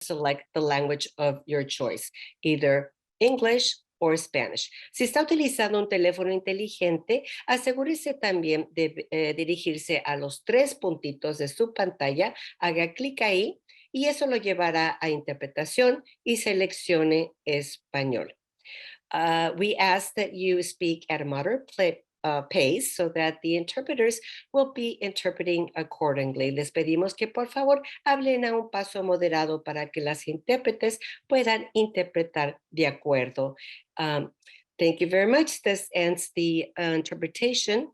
select the language of your choice, either English or Spanish. Si está utilizando un teléfono inteligente, asegúrese también de dirigirse a los tres puntitos de su pantalla, haga clic ahí y eso lo llevará a interpretación y seleccione español. We ask that you speak at a moderate pace so that the interpreters will be interpreting accordingly. Les pedimos que por favor hablen a un paso moderado para que las intérpretes puedan interpretar de acuerdo. Thank you very much. This ends the interpretation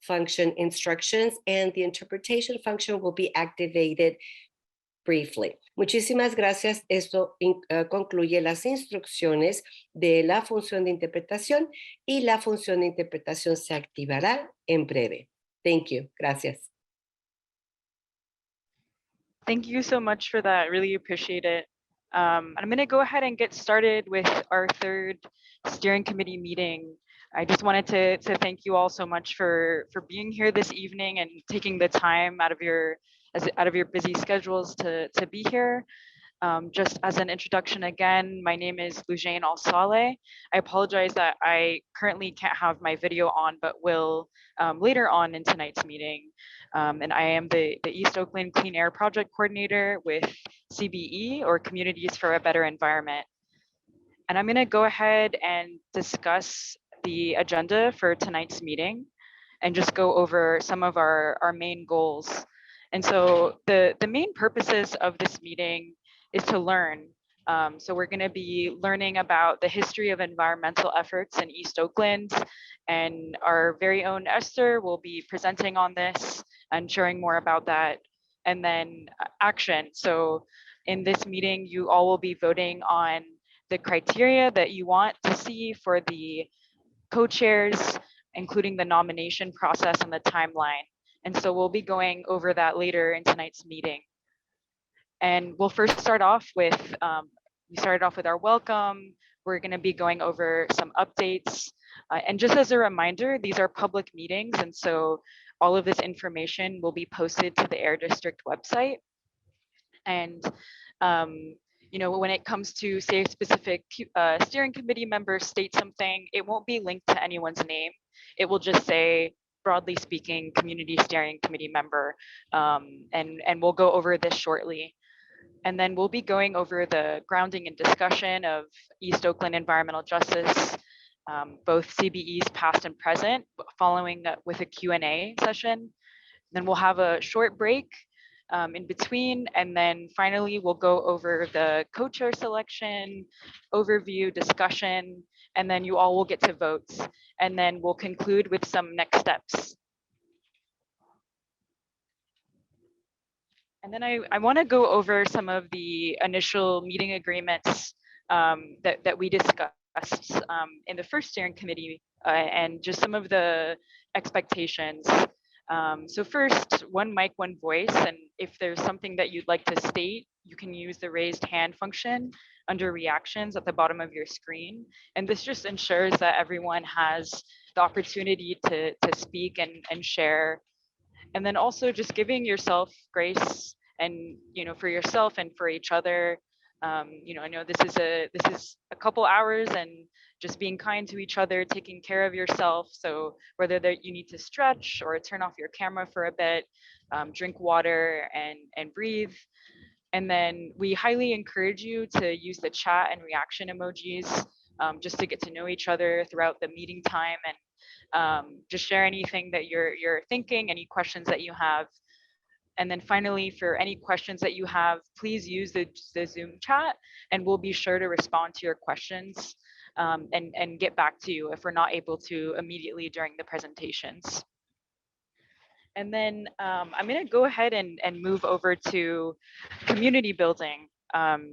function instructions, and the interpretation function will be activated briefly. Muchísimas gracias. Esto concluye las instrucciones de la función de interpretación y la función de interpretación se activará en breve. Thank you. Gracias. Thank you so much for that. Really appreciate it. I'm going to go ahead and get started with our third steering committee meeting. I just wanted to thank you all so much for being here this evening and taking the time out of your busy schedules to be here. Just as an introduction again, my name is Lujane Al-Saleh. I apologize that I currently can't have my video on, but will later on in tonight's meeting. And I am the East Oakland Clean Air Project Coordinator with CBE, or Communities for a Better Environment. And I'm gonna go ahead and discuss the agenda for tonight's meeting and just go over some of our main goals. And so the main purposes of this meeting is to learn. So we're going to be learning about the history of environmental efforts in East Oakland, and our very own Esther will be presenting on this and sharing more about that. And then action. So in this meeting, you all will be voting on the criteria that you want to see for the co-chairs, including the nomination process and the timeline. And so we'll be going over that later in tonight's meeting. And we'll first start off with, we started off with our welcome. We're gonna be going over some updates. And just as a reminder, these are public meetings. And so all of this information will be posted to the Air District website. And you know, when it comes to say a specific steering committee member state something, it won't be linked to anyone's name. It will just say, broadly speaking, community steering committee member. And we'll go over this shortly. And then we'll be going over the grounding and discussion of East Oakland environmental justice, both CBEs past and present, following with a Q&A session. Then we'll have a short break in between, and then finally we'll go over the co-chair selection, overview, discussion, and then you all will get to votes. And then we'll conclude with some next steps. And then I want to go over some of the initial meeting agreements that we discussed in the first steering committee and just some of the expectations. So first, one mic, one voice. And if there's something that you'd like to state, you can use the raised hand function under reactions at the bottom of your screen. And this just ensures that everyone has the opportunity to speak and share. And then also just giving yourself grace, and you know, for yourself and for each other. You know, I know this is a couple hours, and just being kind to each other, taking care of yourself. So whether that you need to stretch or turn off your camera for a bit, drink water and breathe. And then we highly encourage you to use the chat and reaction emojis just to get to know each other throughout the meeting time, and just share anything that you're thinking, any questions that you have. And then finally, for any questions that you have, please use the Zoom chat, and we'll be sure to respond to your questions and get back to you if we're not able to immediately during the presentations. And then I'm going to go ahead and move over to community building.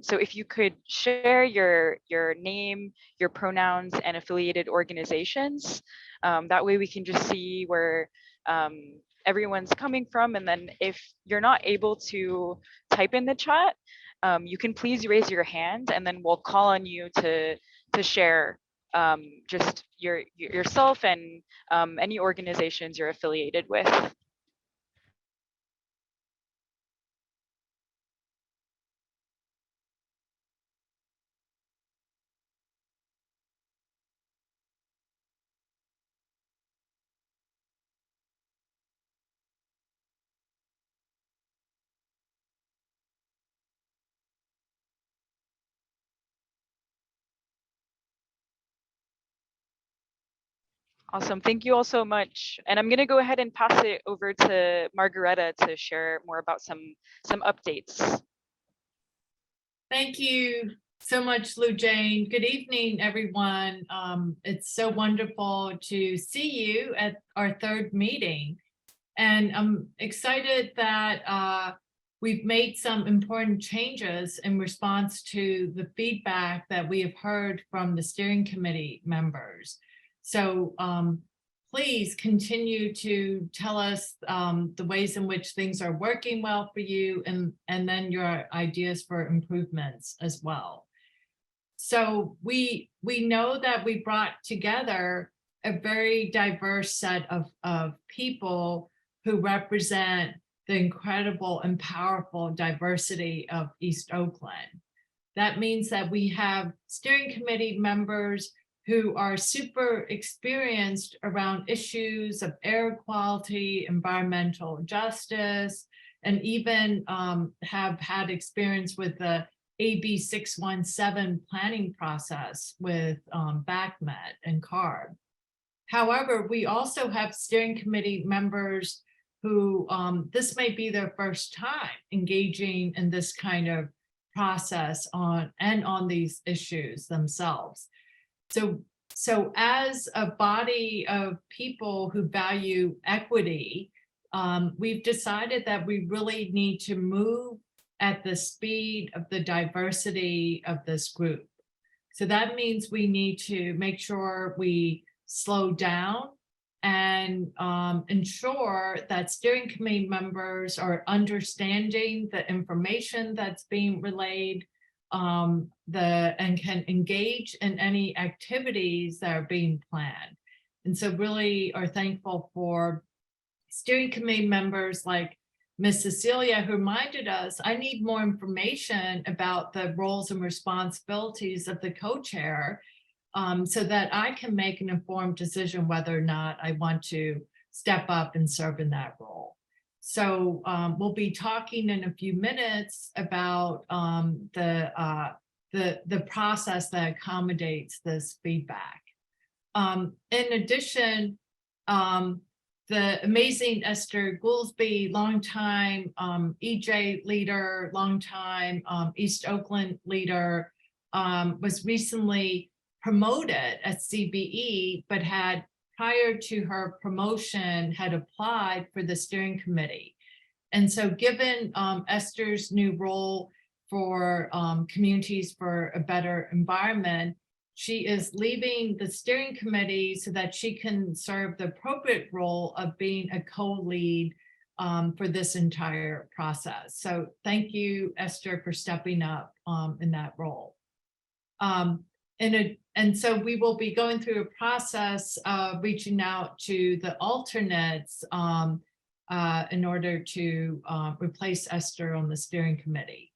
So if you could share your name, your pronouns, and affiliated organizations, that way we can just see where everyone's coming from. And then if you're not able to type in the chat, you can please raise your hand, and then we'll call on you to share just yourself and any organizations you're affiliated with. Awesome. Thank you all so much. And I'm going to go ahead and pass it over to Margareta to share more about some updates. Thank you so much, Lou Jane. Good evening, everyone. It's so wonderful to see you at our third meeting. And I'm excited that we've made some important changes in response to the feedback that we have heard from the steering committee members. So please continue to tell us the ways in which things are working well for you, and then your ideas for improvements as well. So we know that we brought together a very diverse set of people who represent the incredible and powerful diversity of East Oakland. That means that we have steering committee members who are super experienced around issues of air quality, environmental justice, and even have had experience with the AB 617 planning process with BACMet and CARB. However, we also have steering committee members who this may be their first time engaging in this kind of process on these issues themselves. So as a body of people who value equity, we've decided that we really need to move at the speed of the diversity of this group. So that means we need to make sure we slow down and ensure that steering committee members are understanding the information that's being relayed, and can engage in any activities that are being planned. And so really are thankful for steering committee members like Ms. Cecilia, who reminded us, I need more information about the roles and responsibilities of the co-chair, so that I can make an informed decision whether or not I want to step up and serve in that role. So we'll be talking in a few minutes about the process that accommodates this feedback. In addition, the amazing Esther Goolsbee, longtime EJ leader, longtime East Oakland leader, was recently promoted at CBE, but had, prior to her promotion, had applied for the steering committee. And so given Esther's new role for Communities for a Better Environment, she is leaving the steering committee so that she can serve the appropriate role of being a co-lead for this entire process. So thank you, Esther, for stepping up in that role. And so we will be going through a process of reaching out to the alternates in order to replace Esther on the steering committee.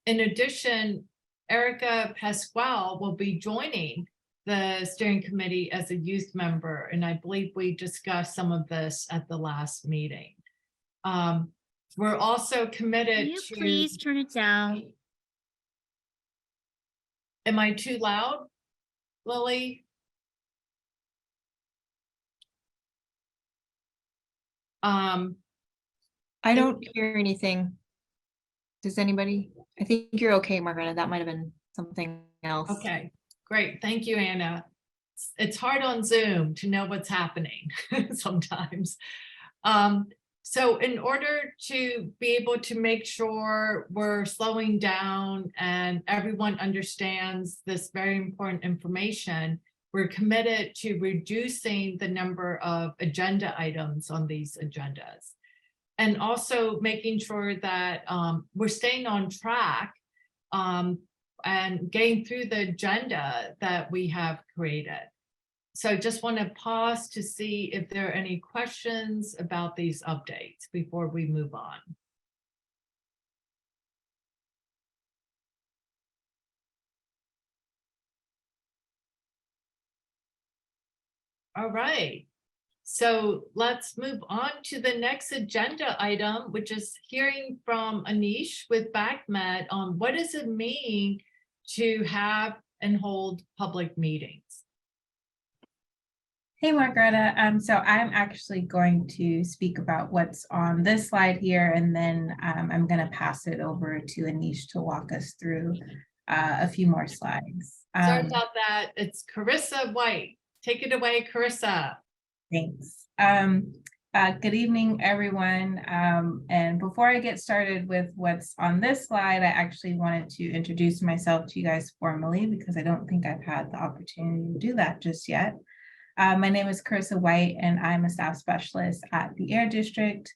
In addition, Erica Pasquale will be joining the steering committee as a youth member, and I believe we discussed some of this at the last meeting. We're also committed Can you to— please turn it down? Am I too loud, Lily? I don't hear anything. Does anybody? I think you're okay, Margareta. That might have been something else. Okay, great. Thank you, Anna. It's hard on Zoom to know what's happening sometimes. So in order to be able to make sure we're slowing down and everyone understands this very important information, we're committed to reducing the number of agenda items on these agendas. And also making sure that we're staying on track and getting through the agenda that we have created. So just want to pause to see if there are any questions about these updates before we move on. All right. So let's move on to the next agenda item, which is hearing from Anish with BACMet on what does it mean to have and hold public meetings. Hey, Margareta. So I'm actually going to speak about what's on this slide here, and then I'm going to pass it over to Anish to walk us through a few more slides. Sorry about that. It's Carissa White. Take it away, Carissa. Thanks. Good evening, everyone. And before I get started with what's on this slide, I actually wanted to introduce myself to you guys formally because I don't think I've had the opportunity to do that just yet. My name is Carissa White, and I'm a staff specialist at the Air District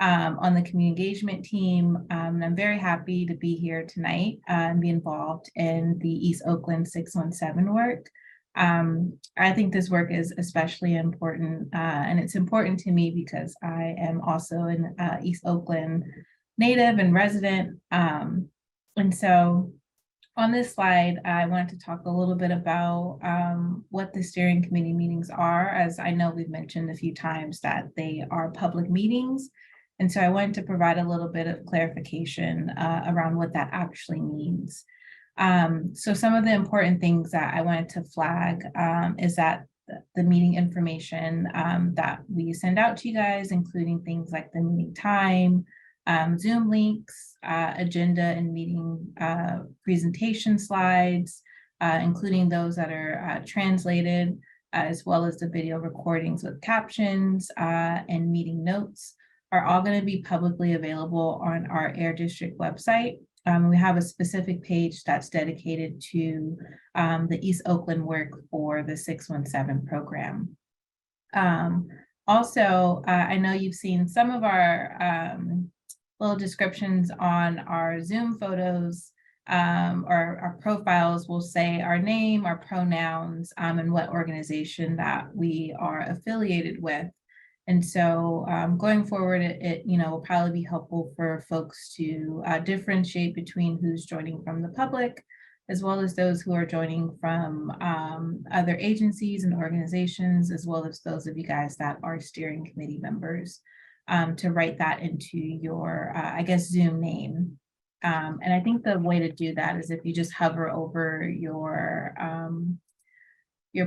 on the community engagement team. And I'm very happy to be here tonight and be involved in the East Oakland 617 work. I think this work is especially important, and it's important to me because I am also an East Oakland native and resident. And so on this slide, I wanted to talk a little bit about what the steering committee meetings are, as I know we've mentioned a few times that they are public meetings. And so I wanted to provide a little bit of clarification around what that actually means. So some of the important things that I wanted to flag is that the meeting information that we send out to you guys, including things like the meeting time, Zoom links, agenda and meeting presentation slides, including those that are translated, as well as the video recordings with captions and meeting notes are all going to be publicly available on our Air District website. We have a specific page that's dedicated to the East Oakland work for the 617 program. Also, I know you've seen some of our little descriptions on our Zoom photos, or our profiles will say our name, our pronouns, and what organization that we are affiliated with. And so going forward, it will probably be helpful for folks to differentiate between who's joining from the public, as well as those who are joining from other agencies and organizations, as well as those of you guys that are steering committee members, to write that into your, I guess, Zoom name. And I think the way to do that is if you just hover over your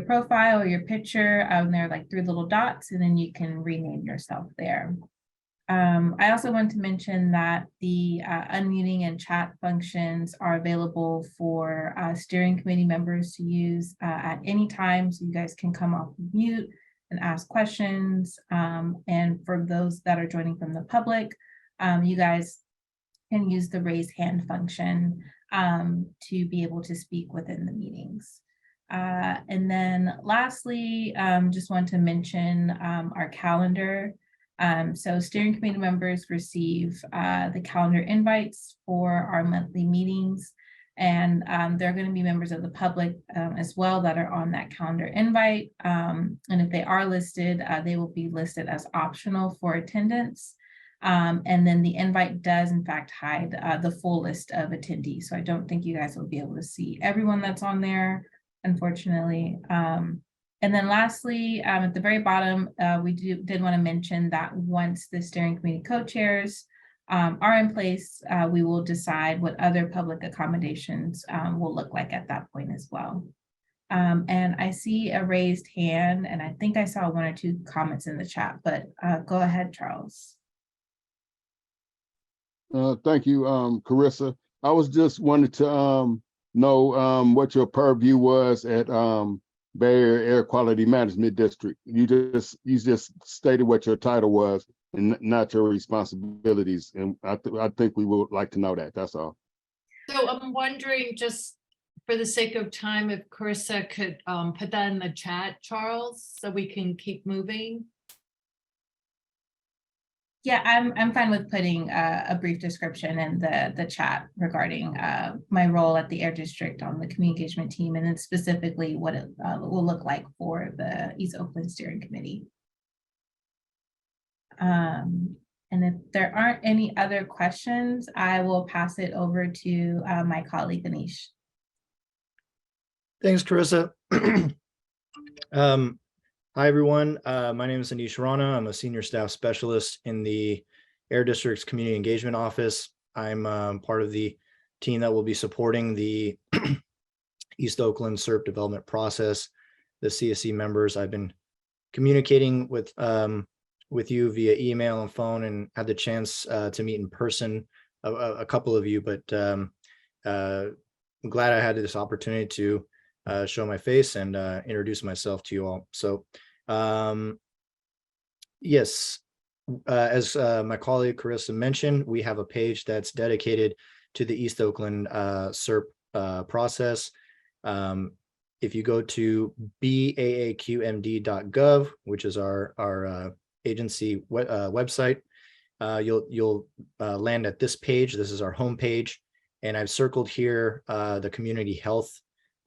profile or your picture, there are like 3 little dots, and then you can rename yourself there. I also want to mention that the unmuting and chat functions are available for steering committee members to use at any time, so you guys can come off mute and ask questions. And for those that are joining from the public, you guys can use the raise hand function to be able to speak within the meetings. And then lastly, just want to mention our calendar. So steering committee members receive the calendar invites for our monthly meetings, and there are going to be members of the public as well that are on that calendar invite. And if they are listed, they will be listed as optional for attendance. And then the invite does in fact hide the full list of attendees. So I don't think you guys will be able to see everyone that's on there, unfortunately. And then lastly, at the very bottom, we did want to mention that once the steering committee co-chairs are in place, we will decide what other public accommodations will look like at that point as well. And I see a raised hand, and I think I saw 1 or 2 comments in the chat, but go ahead, Charles. Thank you, Carissa. I was just wanted to know what your purview was at Bay Area Air Quality Management District. You just stated what your title was and not your responsibilities, and I think we would like to know that. That's all. So I'm wondering, just for the sake of time, if Carissa could put that in the chat, Charles, so we can keep moving. Yeah, I'm fine with putting a brief description in the chat regarding my role at the Air District on the community engagement team, and then specifically what it will look like for the East Oakland Steering Committee. And if there aren't any other questions, I will pass it over to my colleague, Anish. Thanks, Carissa. Hi, everyone. My name is Anish Rana. I'm a senior staff specialist in the Air District's Community Engagement Office. I'm part of the team that will be supporting the East Oakland SERP development process. The CSE members I've been communicating with you via email and phone, and had the chance to meet in person, a couple of you, but I'm glad I had this opportunity to show my face and introduce myself to you all. So yes, as my colleague Carissa mentioned, we have a page that's dedicated to the East Oakland SERP process. If you go to baaqmd.gov, which is our agency website, you'll land at this page. This is our homepage, and I've circled here the community health.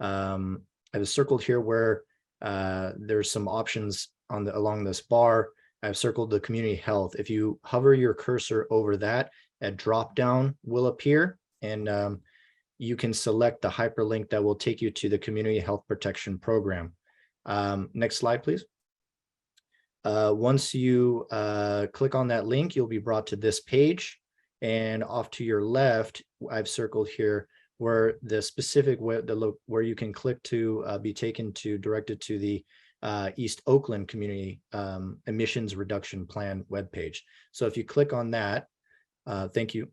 I've circled here where there's some options on along this bar. I've circled the community health. If you hover your cursor over that, a drop down will appear, and you can select the hyperlink that will take you to the Community Health Protection Program. Next slide, please. Once you click on that link, you'll be brought to this page, and off to your left, I've circled here where the specific where you can click to be directed to the East Oakland Community Emissions Reduction Plan webpage. So if you click on that, thank you,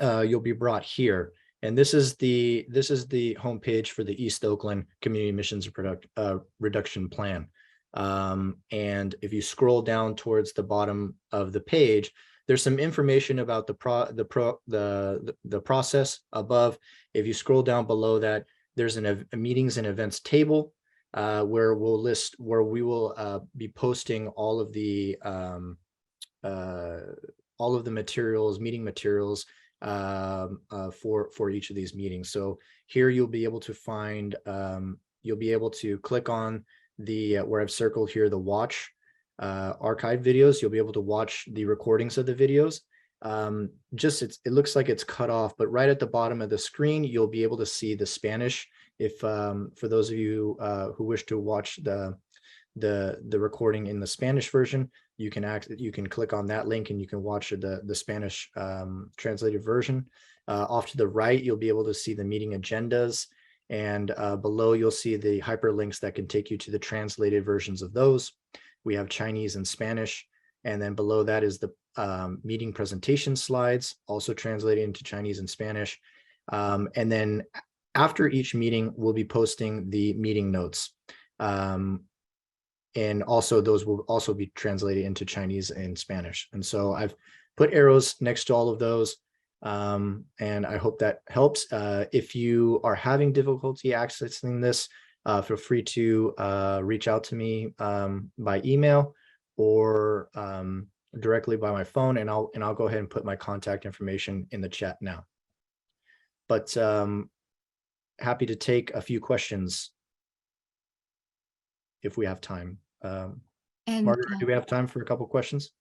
you'll be brought here. And this is the homepage for the East Oakland Community Emissions Reduction Plan. And if you scroll down towards the bottom of the page, there's some information about the process above. If you scroll down below that, there's a meetings and events table where we will be posting all of the materials, meeting materials for each of these meetings. So here you'll be able to find, you'll be able to click on the where I've circled here the watch archive videos. You'll be able to watch the recordings of the videos. It looks like it's cut off, but right at the bottom of the screen, you'll be able to see the Spanish. If for those of you who wish to watch the recording in the Spanish version, you can click on that link and you can watch the Spanish translated version. Off to the right, you'll be able to see the meeting agendas, and below you'll see the hyperlinks that can take you to the translated versions of those. We have Chinese and Spanish, and then below that is the meeting presentation slides, also translated into Chinese and Spanish. And then after each meeting, we'll be posting the meeting notes. And also those will also be translated into Chinese and Spanish. And so I've put arrows next to all of those. And I hope that helps. If you are having difficulty accessing this, feel free to reach out to me by email or directly by my phone, and I'll go ahead and put my contact information in the chat now. But happy to take a few questions if we have time. Margaret, do we have time for a couple questions?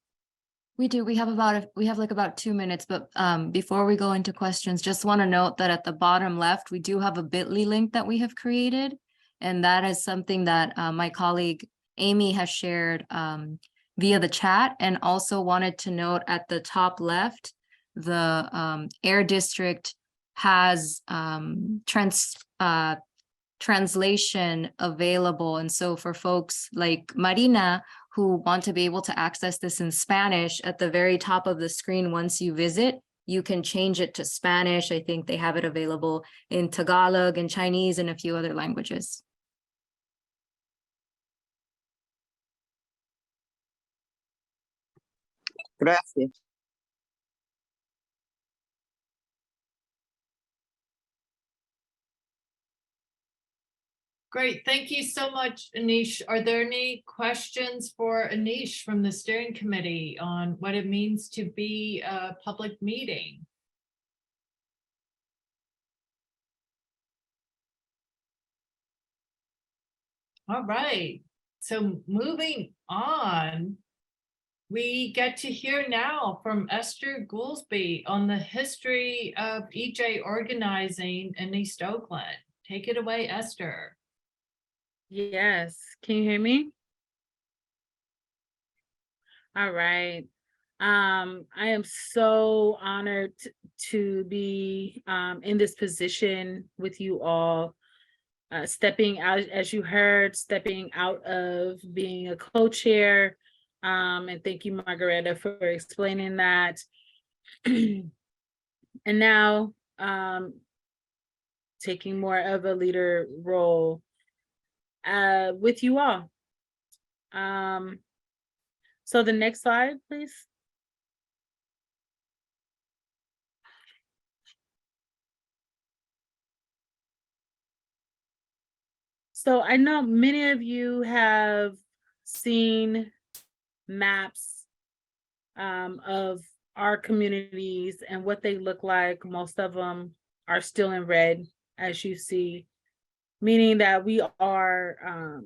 We do. We have like about 2 minutes, but before we go into questions, just want to note that at the bottom left, we do have a bit.ly link that we have created. And that is something that my colleague Amy has shared via the chat, and also wanted to note at the top left, the Air District has translation available. And so for folks like Marina, who want to be able to access this in Spanish, at the very top of the screen, once you visit, you can change it to Spanish. I think they have it available in Tagalog and Chinese and a few other languages. Gracias. Great. Thank you so much, Anish. Are there any questions for Anish from the steering committee on what it means to be a public meeting? All right. So moving on, we get to hear now from Esther Goolsbee on the history of EJ organizing in East Oakland. Take it away, Esther. Yes, can you hear me? All right. I am so honored to be in this position with you all. stepping out, as you heard, stepping out of being a co-chair. And thank you, Margareta, for explaining that. And now taking more of a leader role with you all. So the next slide, please. So I know many of you have seen maps of our communities and what they look like. Most of them are still in red, as you see, meaning that we are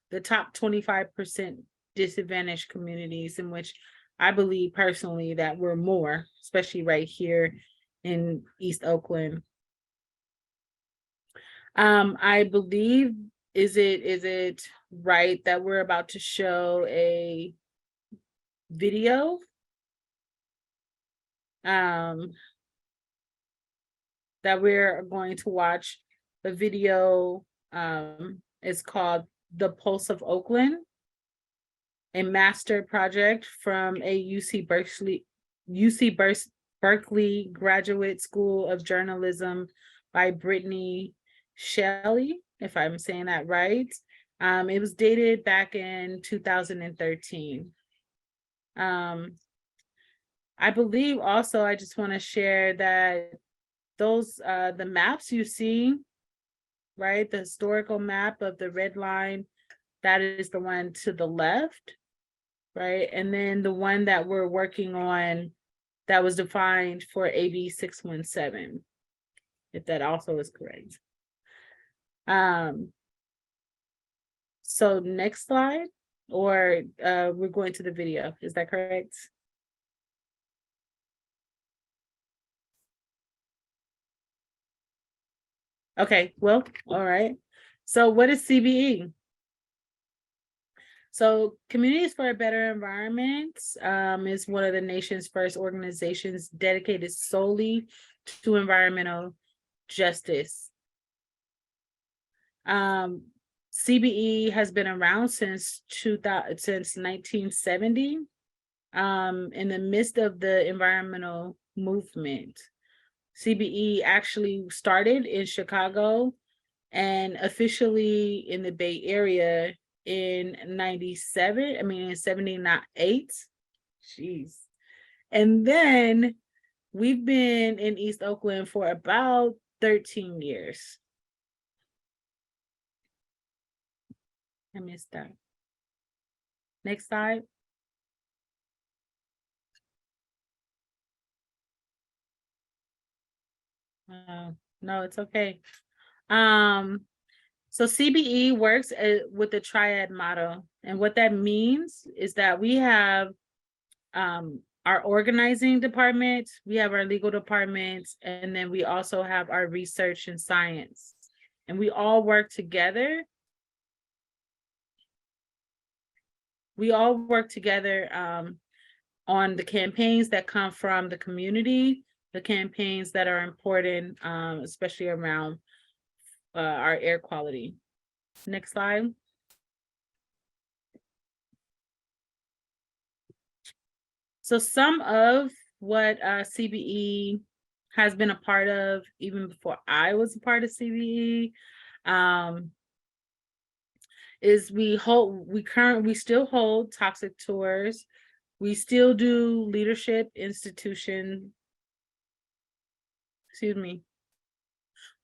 the top 25% disadvantaged communities, in which I believe personally that we're more, especially right here in East Oakland. I believe, is it right that we're about to show a video? That we're going to watch the video. It's called The Pulse of Oakland, a master project from a UC Berkeley Graduate School of Journalism by Brittany Shelley, if I'm saying that right. It was dated back in 2013. I believe also, I just want to share that those the maps you see, right, the historical map of the red line, that is the one to the left, right? And then the one that we're working on that was defined for AB 617, if that also is correct. So next slide, or we're going to the video, is that correct? Okay, well, all right. So what is CBE? So Communities for a Better Environment is one of the nation's first organizations dedicated solely to environmental justice. CBE has been around since 1970, in the midst of the environmental movement. CBE actually started in Chicago and officially in the Bay Area in 78. Jeez. And then we've been in East Oakland for about 13 years. I missed that. Next slide. No, it's okay. So CBE works with the triad model. And what that means is that we have our organizing department, we have our legal department, and then we also have our research and science. And we all work together. We all work together on the campaigns that come from the community, the campaigns that are important, especially around our air quality. Next slide. So some of what CBE has been a part of, even before I was a part of CBE, is we still hold toxic tours. We still do leadership institution. Excuse me.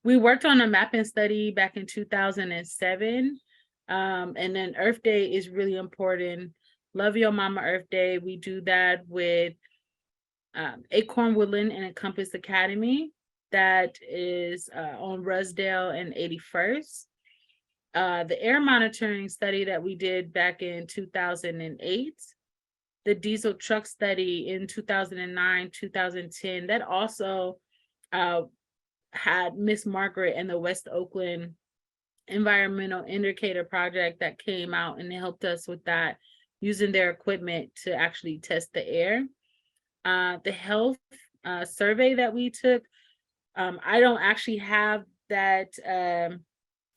We worked on a mapping study back in 2007. And then Earth Day is really important. Love Your Mama Earth Day. We do that with Acorn Woodland and Encompass Academy. That is on Rusdale and 81st. The air monitoring study that we did back in 2008. The diesel truck study in 2009, 2010. That also had Miss Margaret and the West Oakland Environmental Indicator Project that came out, and they helped us with that, using their equipment to actually test the air. The health survey that we took, I don't actually have that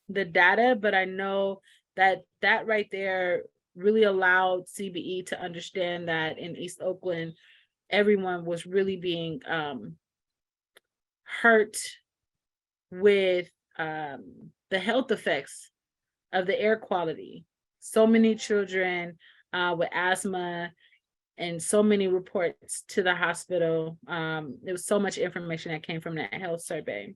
the data, but I know that that right there really allowed CBE to understand that in East Oakland, everyone was really being hurt with the health effects of the air quality. So many children with asthma and so many reports to the hospital. There was so much information that came from that health survey.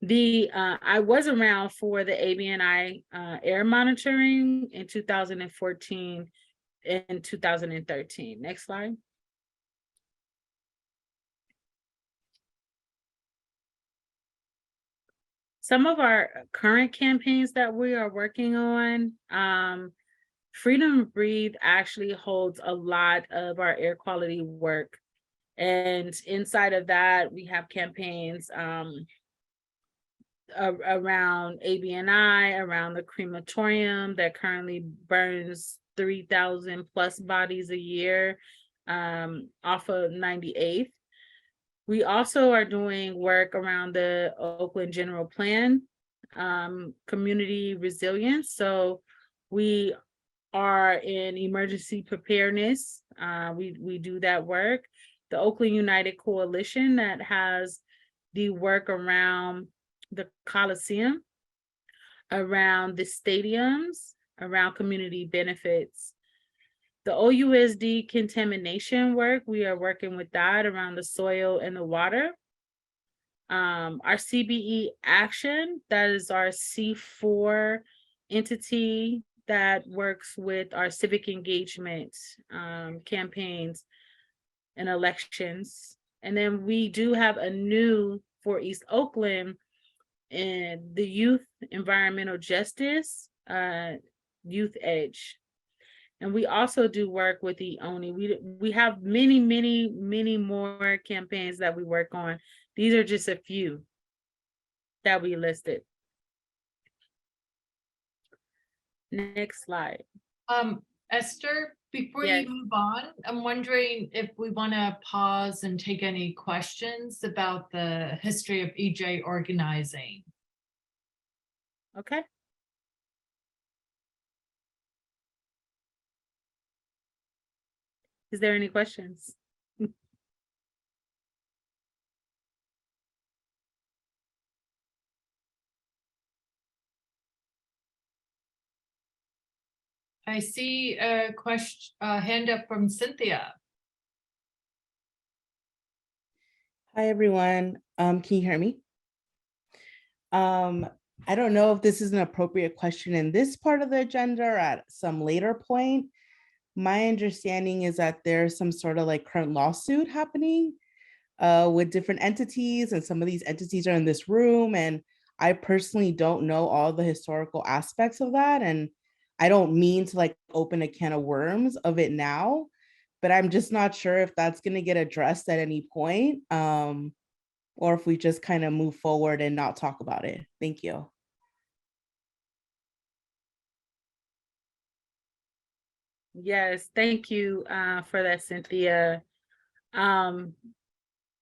I was around for the ABNI air monitoring in 2014 and 2013. Next slide. Some of our current campaigns that we are working on, Freedom Breathe actually holds a lot of our air quality work. And inside of that, we have campaigns around ABNI, around the crematorium that currently burns 3,000 plus bodies a year off of 98th. We also are doing work around the Oakland General Plan, community resilience. So we are in emergency preparedness. We do that work. The Oakland United Coalition that has the work around the Coliseum, around the stadiums, around community benefits. The OUSD contamination work, we are working with that around the soil and the water. Our CBE Action, that is our C4 entity that works with our civic engagement campaigns and elections. And then we do have a new for East Oakland and the Youth Environmental Justice Youth Edge. And we also do work with the ONI. We have many more campaigns that we work on. These are just a few that we listed. Next slide. Esther, before Yes. you move on, I'm wondering if we want to pause and take any questions about the history of EJ organizing. Okay. Is there any questions? I see a question, a hand up from Cynthia. Hi, everyone. Can you hear me? I don't know if this is an appropriate question in this part of the agenda or at some later point. My understanding is that there's some sort of like current lawsuit happening with different entities, and some of these entities are in this room, and I personally don't know all the historical aspects of that, and I don't mean to like open a can of worms of it now, but I'm just not sure if that's going to get addressed at any point, or if we just kind of move forward and not talk about it. Thank you. Yes, thank you for that, Cynthia.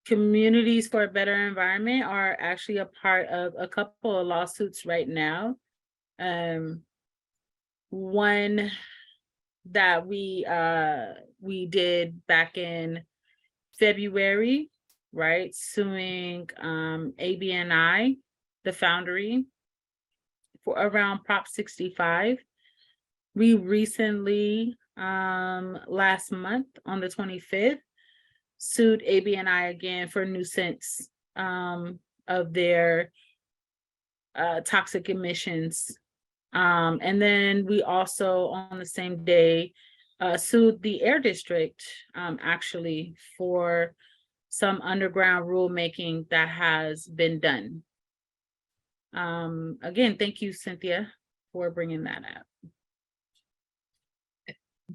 Communities for a Better Environment are actually a part of a couple of lawsuits right now. One that we did back in February, right, suing ABNI, the Foundry, for around Prop 65. We recently, last month on the 25th, sued ABNI again for nuisance of their toxic emissions. And then we also, on the same day, sued the Air District actually for some underground rulemaking that has been done. Again, thank you, Cynthia, for bringing that up.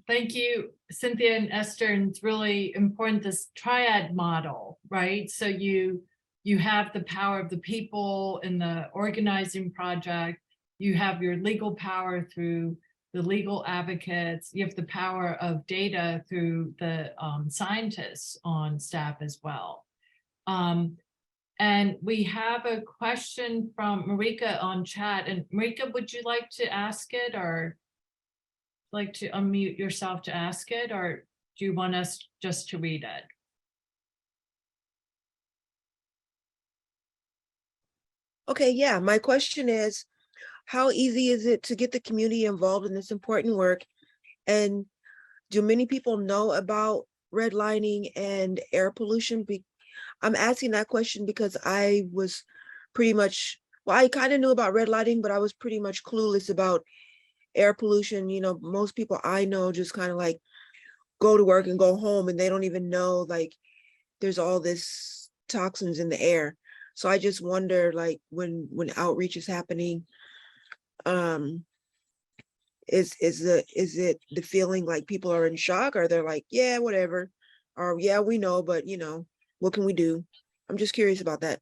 Thank you, Cynthia and Esther. And it's really important, this triad model, right? So you have the power of the people in the organizing project. You have your legal power through the legal advocates. You have the power of data through the scientists on staff as well. And we have a question from Marika on chat. And Marika, would you like to ask it or like to unmute yourself to ask it, or do you want us just to read it? Okay, yeah, my question is, how easy is it to get the community involved in this important work? And do many people know about redlining and air pollution? I'm asking that question because I was pretty much, well, I kind of knew about redlining, but I was pretty much clueless about air pollution. You know, most people I know just kind of like go to work and go home and they don't even know like there's all this toxins in the air. So I just wonder, like, when outreach is happening, is it the feeling like people are in shock, or they're like, yeah, whatever, or yeah, we know, but you know, what can we do? I'm just curious about that.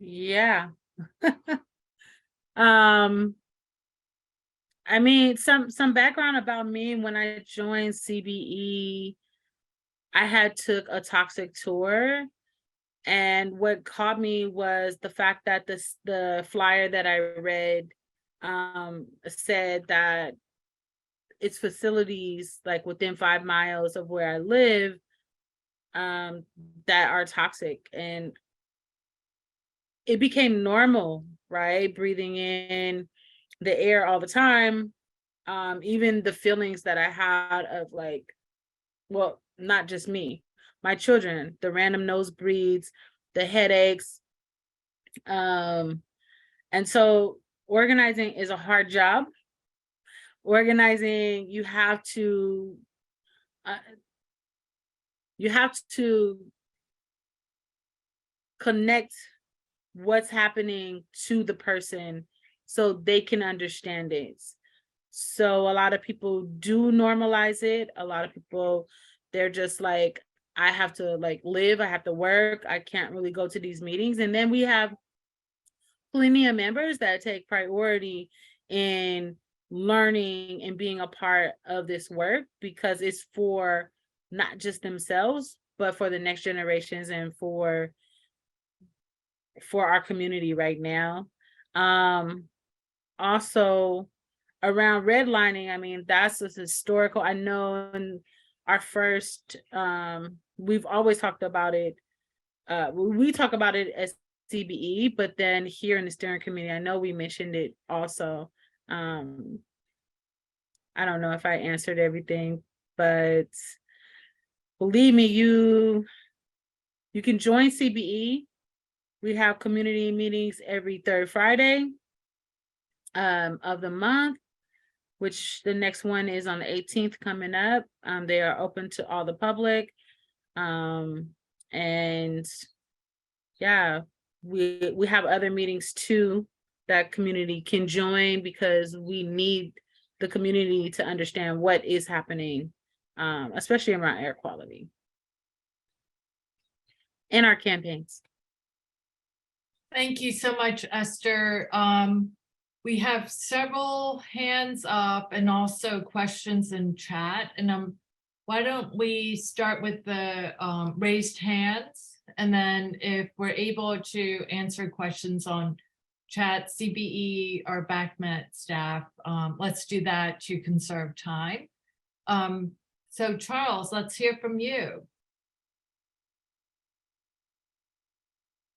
Yeah. I mean, some background about me. When I joined CBE, I had took a toxic tour, and what caught me was the fact that the flyer that I read said that its facilities like within 5 miles of where I live that are toxic, and it became normal, right? Breathing in the air all the time. Even the feelings that I had of like, well, not just me, my children, the random nosebleeds, the headaches. And so organizing is a hard job. Organizing, you have to connect what's happening to the person so they can understand it. So a lot of people do normalize it. A lot of people, they're just like, I have to like live, I have to work, I can't really go to these meetings. And then we have plenty of members that take priority in learning and being a part of this work, because it's for not just themselves, but for the next generations and for our community right now. Also around redlining, I mean, that's a historical, I know in our first, we've always talked about it. We talk about it as CBE, but then here in the steering committee, I know we mentioned it also. I don't know if I answered everything, but believe me, you can join CBE. We have community meetings every third Friday of the month, which the next one is on the 18th coming up. They are open to all the public. And yeah, we have other meetings too that community can join, because we need the community to understand what is happening, especially around air quality in our campaigns. Thank you so much, Esther. We have several hands up and also questions in chat. And why don't we start with the raised hands? And then if we're able to answer questions on chat, CBE or BACMET staff, let's do that to conserve time. So Charles, let's hear from you.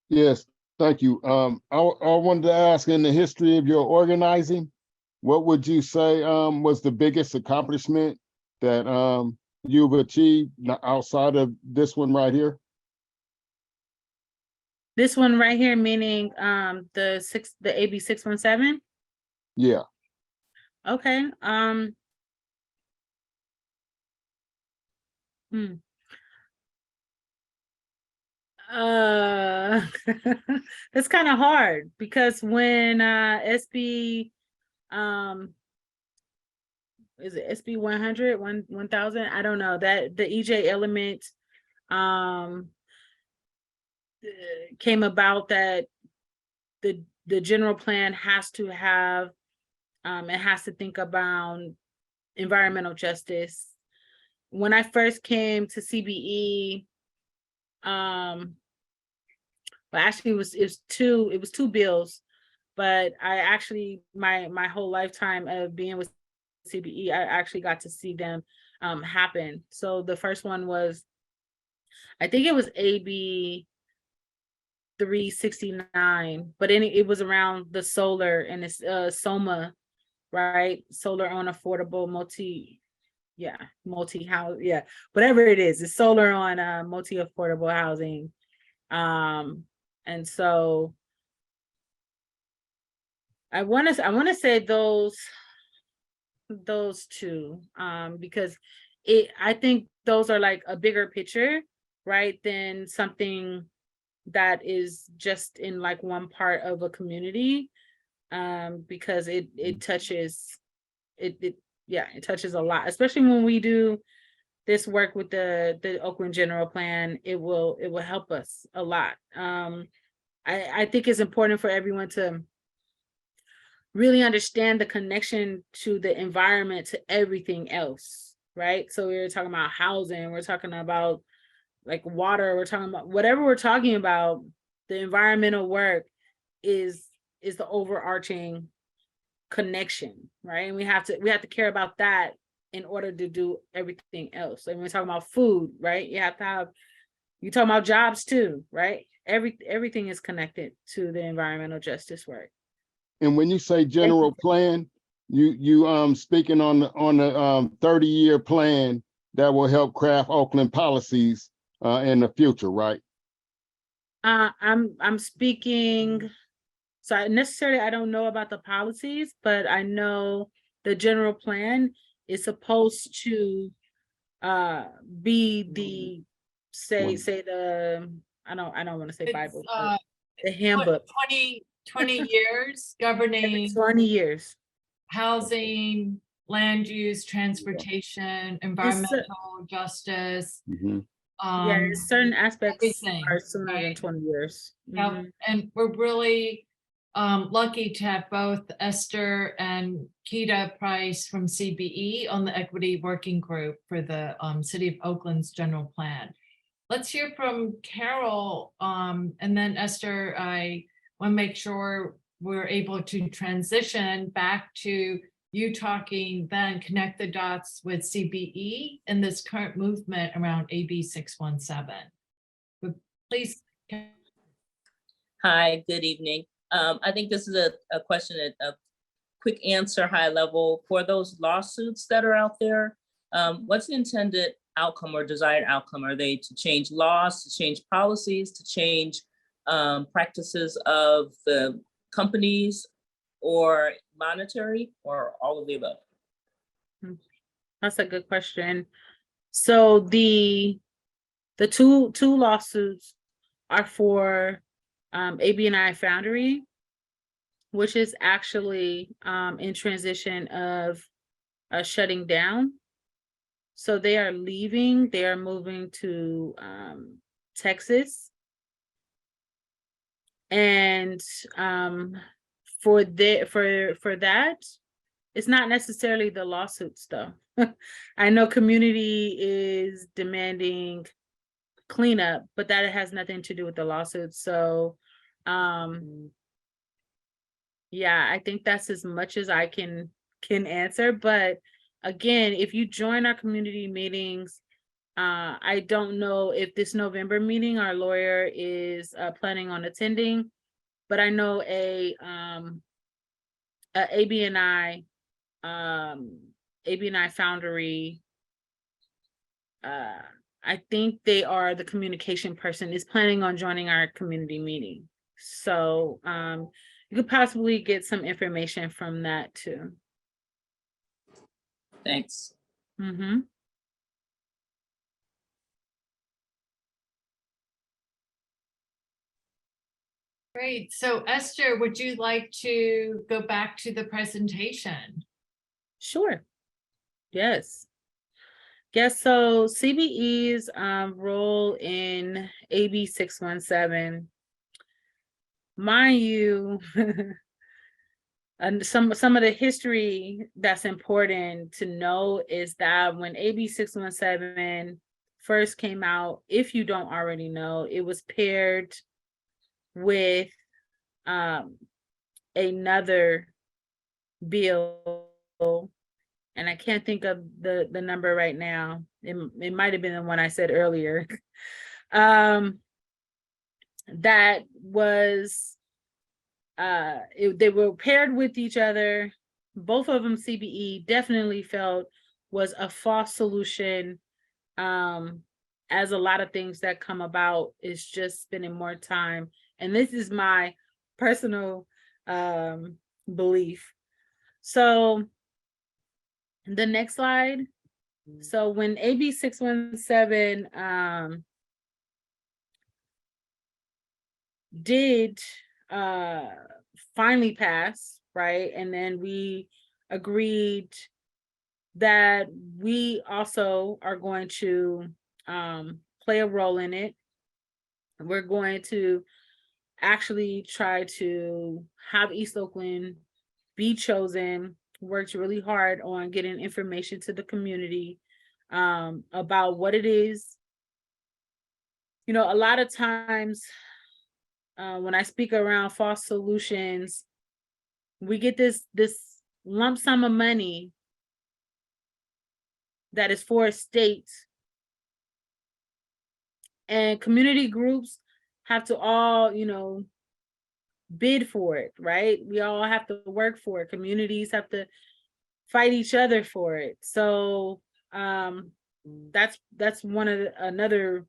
Yes, thank you. I wanted to ask, in the history of your organizing, what would you say was the biggest accomplishment that you've achieved outside of this one right here? This one right here, meaning the AB 617. Yeah. Okay. It's kind of hard, because when SB is it SB 100 1000, I don't know, that the EJ element came about, that the general plan has to have it has to think about environmental justice when I first came to CBE, well, actually it was two bills, but I actually, my whole lifetime of being with CBE, I actually got to see them happen. So the first one was, I think it was AB 369, but it was around the solar and it's SOMA, right? Solar on affordable multi-house, whatever it is, it's solar on multi-affordable housing. And so I want to say those two, because I think those are like a bigger picture, right, than something that is just in like one part of a community, because it touches it touches a lot, especially when we do this work with the Oakland General Plan. It will help us a lot. I think it's important for everyone to really understand the connection to the environment, to everything else, right? So we're talking about housing, we're talking about like water, we're talking about whatever we're talking about, the environmental work is the overarching connection, right? And we have to care about that in order to do everything else. And we're talking about food, right? You have to have, you talking about jobs too, right? Everything is connected to the environmental justice work. And when you say general plan, you speaking on the 30-year plan that will help craft Oakland policies in the future, right? I'm speaking, so I don't know about the policies, but I know the general plan is supposed to be the I don't want to say Bible, but the handbook. 20 years governing 20 years. housing, land use, transportation, environmental justice. Certain aspects everything, are sooner than right? 20 years. Yeah, and we're really lucky to have both Esther and Keita Price from CBE on the Equity Working Group for the City of Oakland's general plan. Let's hear from Carol, and then Esther, I want to make sure we're able to transition back to you talking, then connect the dots with CBE and this current movement around AB 617. But please. Hi, good evening. I think this is a question, a quick answer, high level. For those lawsuits that are out there, what's the intended outcome or desired outcome? Are they to change laws, to change policies, to change practices of the companies, or monetary, or all of the above? That's a good question. So the two lawsuits are for ABNI Foundry, which is actually in transition of shutting down. So they are leaving, they are moving to Texas. And for that, it's not necessarily the lawsuits though. I know community is demanding cleanup, but that has nothing to do with the lawsuits. So yeah, I think that's as much as I can answer. But again, if you join our community meetings, I don't know if this November meeting our lawyer is planning on attending, but I know a ABNI Foundry, I think they are the communication person, is planning on joining our community meeting. So you could possibly get some information from that too. Thanks. Mm-hmm. Great. So Esther, would you like to go back to the presentation? Sure. Yes. Yes, so CBE's role in AB 617, mind you, And some of the history that's important to know is that when AB 617 first came out, if you don't already know, it was paired with another bill, and I can't think of the number right now. It might have been the one I said earlier. That was they were paired with each other. Both of them CBE definitely felt was a false solution, as a lot of things that come about is just spending more time. And this is my personal belief. So the next slide. So when AB 617 did finally pass, right? And then we agreed that we also are going to play a role in it. We're going to actually try to have East Oakland be chosen, worked really hard on getting information to the community about what it is. You know, a lot of times when I speak around false solutions, we get this lump sum of money that is for a state, and community groups have to all, you know, bid for it, right? We all have to work for it. Communities have to fight each other for it. So that's one of another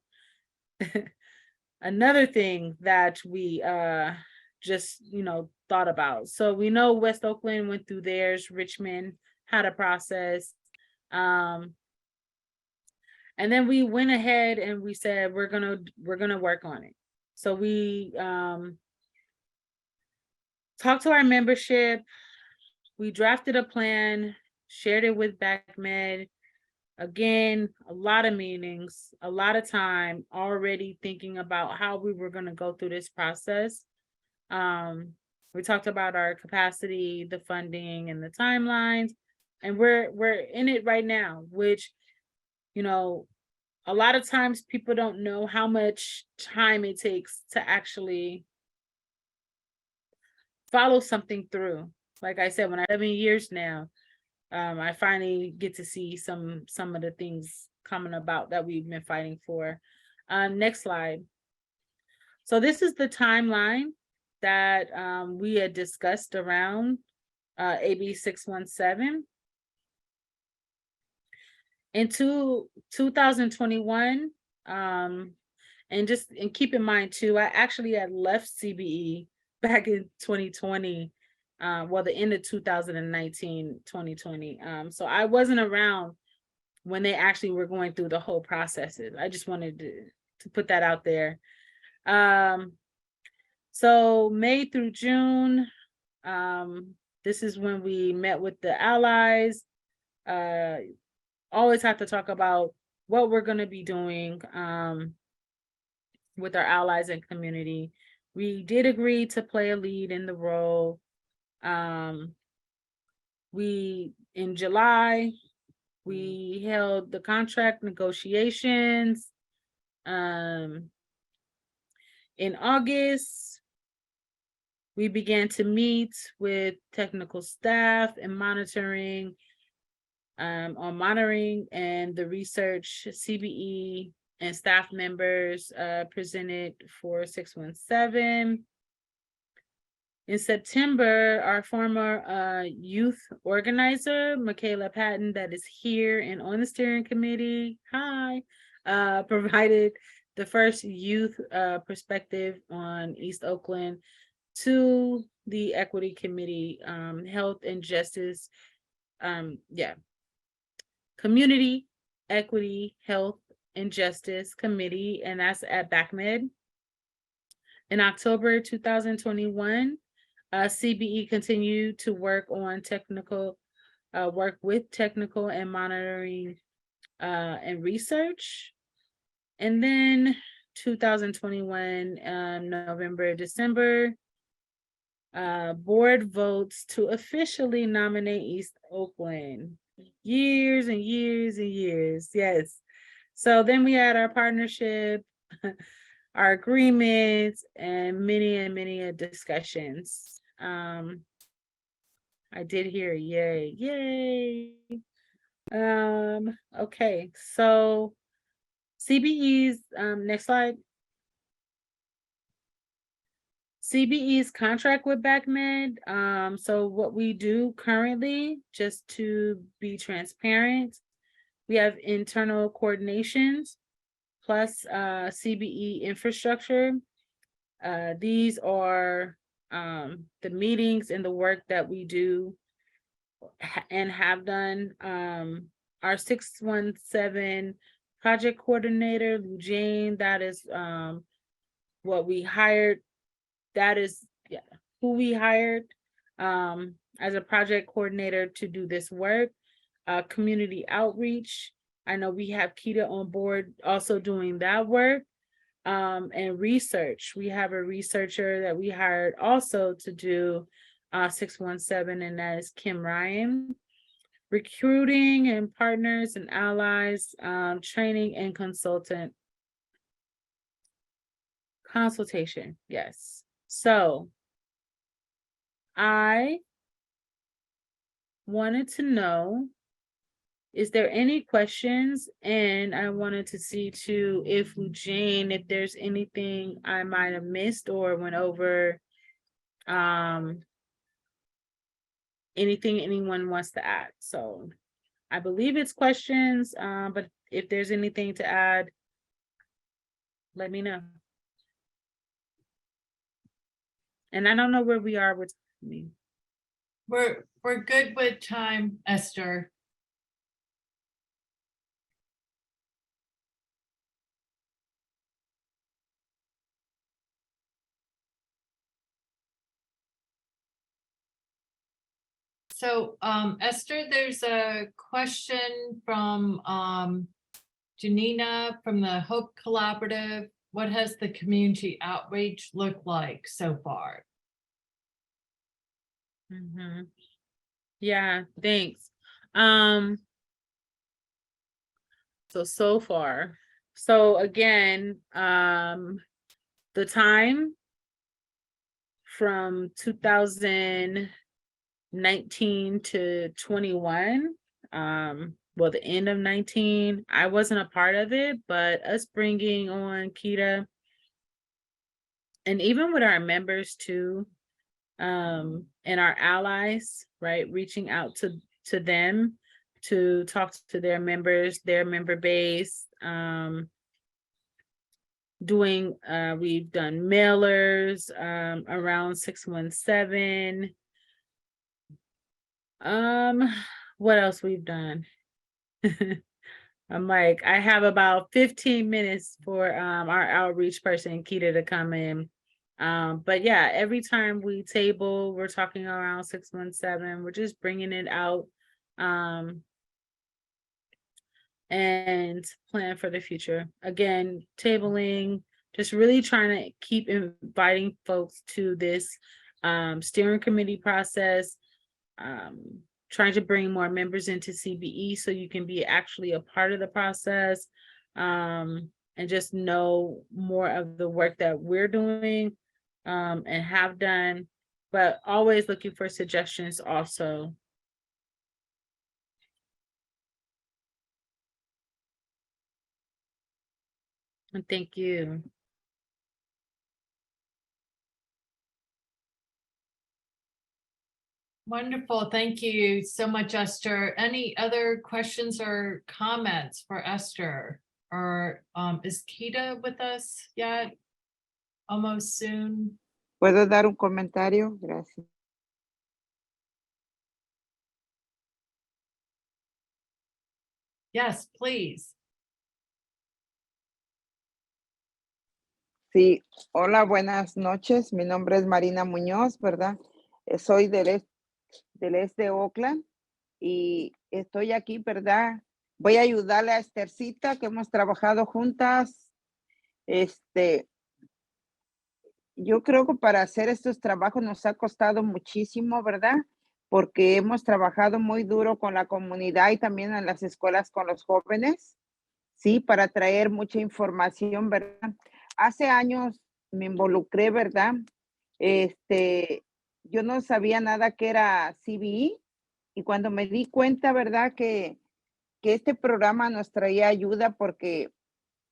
another thing that we just, you know, thought about. So we know West Oakland went through theirs, Richmond had a process. And then we went ahead and we said we're gonna work on it. So we talked to our membership, we drafted a plan, shared it with BACMed. Again, a lot of meetings, a lot of time already thinking about how we were going to go through this process. We talked about our capacity, the funding, and the timelines, and we're in it right now, which, you know, a lot of times people don't know how much time it takes to actually follow something through. Like I said, when I 7 years now, I finally get to see some of the things coming about that we've been fighting for. Next slide. So this is the timeline that we had discussed around AB 617. In 2021, and keep in mind too, I actually had left CBE back in 2020. Well, the end of 2019, 2020. So I wasn't around when they actually were going through the whole processes. I just wanted to put that out there. So May through June, this is when we met with the allies. Always have to talk about what we're going to be doing with our allies and community. We did agree to play a lead in the role. In July, we held the contract negotiations. In August, we began to meet with technical staff and monitoring on monitoring and the research. CBE and staff members presented for 617. In September, our former youth organizer, Michaela Patton, that is here and on the steering committee, provided the first youth perspective on East Oakland to the Equity Committee, Health and Justice, Community, Equity, Health and Justice Committee, and that's at BACMed. In October 2021, CBE continued to work on technical and monitoring and research. And then 2021, November, December, board votes to officially nominate East Oakland. Years and years and years, yes. So then we had our partnership, our agreements, and many discussions. I did hear yay, yay. Okay, so CBE's, next slide. CBE's contract with BACMed. So what we do currently, just to be transparent, we have internal coordinations plus CBE infrastructure. These are the meetings and the work that we do and have done. Our 617 project coordinator, Lou Jane, that is what we hired. That is who we hired as a project coordinator to do this work. Community outreach. I know we have Kita on board also doing that work. And research. We have a researcher that we hired also to do 617, and that is Kim Ryan. Recruiting and partners and allies, training and consultation, yes. So I wanted to know, is there any questions? And I wanted to see too, if Jane, if there's anything I might have missed or went over, anything anyone wants to add. So I believe it's questions, but if there's anything to add, let me know. And I don't know where we are with me. We're good with time, Esther. So Esther, there's a question from Janina from the Hope Collaborative. What has the community outreach looked like so far? Yeah, thanks. So far. So again, the time from 2019 to 21, well, the end of 19, I wasn't a part of it, but us bringing on Kita, and even with our members too, and our allies, right, reaching out to them to talk to their members, their member base, we've done mailers around 617. What else we've done? I'm like, I have about 15 minutes for our outreach person, Kita, to come in. But yeah, every time we table, we're talking around 617. We're just bringing it out and plan for the future. Again, tabling, just really trying to keep inviting folks to this steering committee process, trying to bring more members into CBE so you can be actually a part of the process, and just know more of the work that we're doing and have done, but always looking for suggestions also. And thank you. Wonderful. Thank you so much, Esther. Any other questions or comments for Esther? Or is Kita with us yet? Almost soon. ¿Puedo dar un comentario? Gracias. Yes, please. Sí, hola, buenas noches. Mi nombre es Marina Muñoz, ¿verdad? Soy del este de Oakland y estoy aquí, ¿verdad? Voy a ayudarle a Esthercita, que hemos trabajado juntas. yo creo que para hacer estos trabajos nos ha costado muchísimo, ¿verdad? Porque hemos trabajado muy duro con la comunidad y también en las escuelas con los jóvenes, ¿sí? Para traer mucha información, ¿verdad? Hace años me involucré, ¿verdad? Yo no sabía nada que era CBE y cuando me di cuenta, ¿verdad? Que este programa nos traía ayuda porque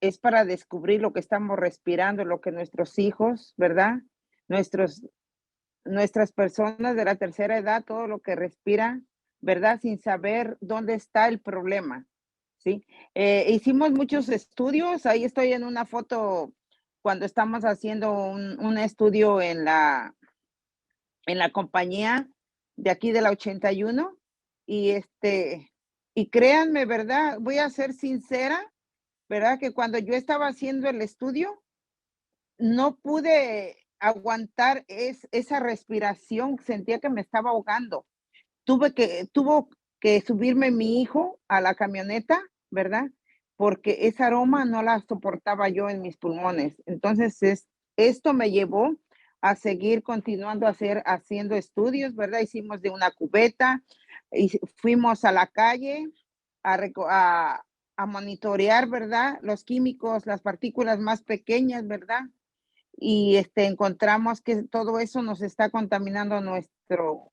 es para descubrir lo que estamos respirando, lo que nuestros hijos, ¿verdad? Nuestras personas de la tercera edad, todo lo que respiran, ¿verdad? Sin saber dónde está el problema, ¿sí? Hicimos muchos estudios, ahí estoy en una foto cuando estamos haciendo un estudio en la compañía de aquí de la 81 y créanme, ¿verdad? Voy a ser sincera, ¿verdad? Que cuando yo estaba haciendo el estudio, no pude aguantar esa respiración, sentía que me estaba ahogando. Tuvo que subirme mi hijo a la camioneta, ¿verdad? Porque esa aroma no la soportaba yo en mis pulmones. Entonces, esto me llevó a seguir continuando haciendo estudios, ¿verdad? Hicimos de una cubeta y fuimos a la calle a monitorear, ¿verdad? Los químicos, las partículas más pequeñas, ¿verdad? Y encontramos que todo eso nos está contaminando nuestro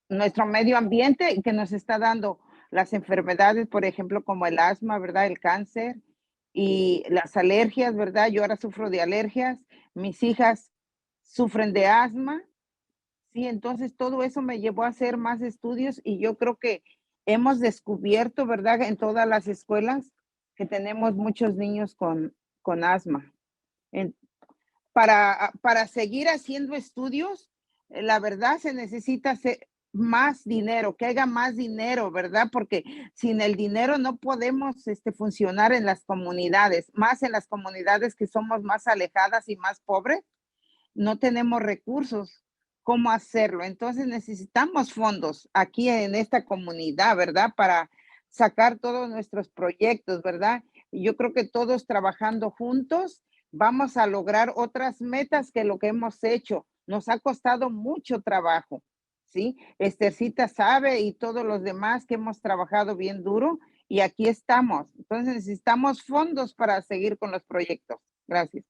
medio ambiente y que nos está dando las enfermedades, por ejemplo, como el asma, ¿verdad? El cáncer y las alergias, ¿verdad? Yo ahora sufro de alergias, mis hijas sufren de asma, sí, entonces todo eso me llevó a hacer más estudios y yo creo que hemos descubierto, ¿verdad? En todas las escuelas que tenemos muchos niños con asma. Para seguir haciendo estudios, la verdad se necesita hacer más dinero, que haya más dinero, ¿verdad? Porque sin el dinero no podemos funcionar en las comunidades, más en las comunidades que somos más alejadas y más pobres, no tenemos recursos. ¿Cómo hacerlo? Entonces necesitamos fondos aquí en esta comunidad, ¿verdad? Para sacar todos nuestros proyectos, ¿verdad? Y yo creo que todos trabajando juntos vamos a lograr otras metas que lo que hemos hecho. Nos ha costado mucho trabajo, ¿sí? Estercita sabe y todos los demás que hemos trabajado bien duro y aquí estamos. Entonces necesitamos fondos para seguir con los proyectos. Gracias.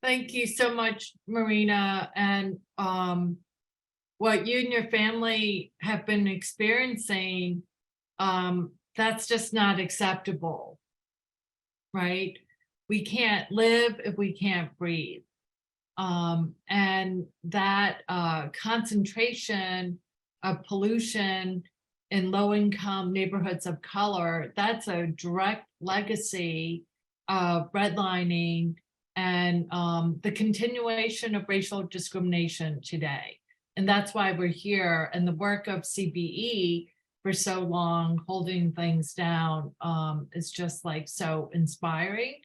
Thank you so much, Marina. And what you and your family have been experiencing, that's just not acceptable, right? We can't live if we can't breathe. And that concentration of pollution in low-income neighborhoods of color, that's a direct legacy of redlining and the continuation of racial discrimination today. And that's why we're here. And the work of CBE for so long, holding things down, is just like so inspiring.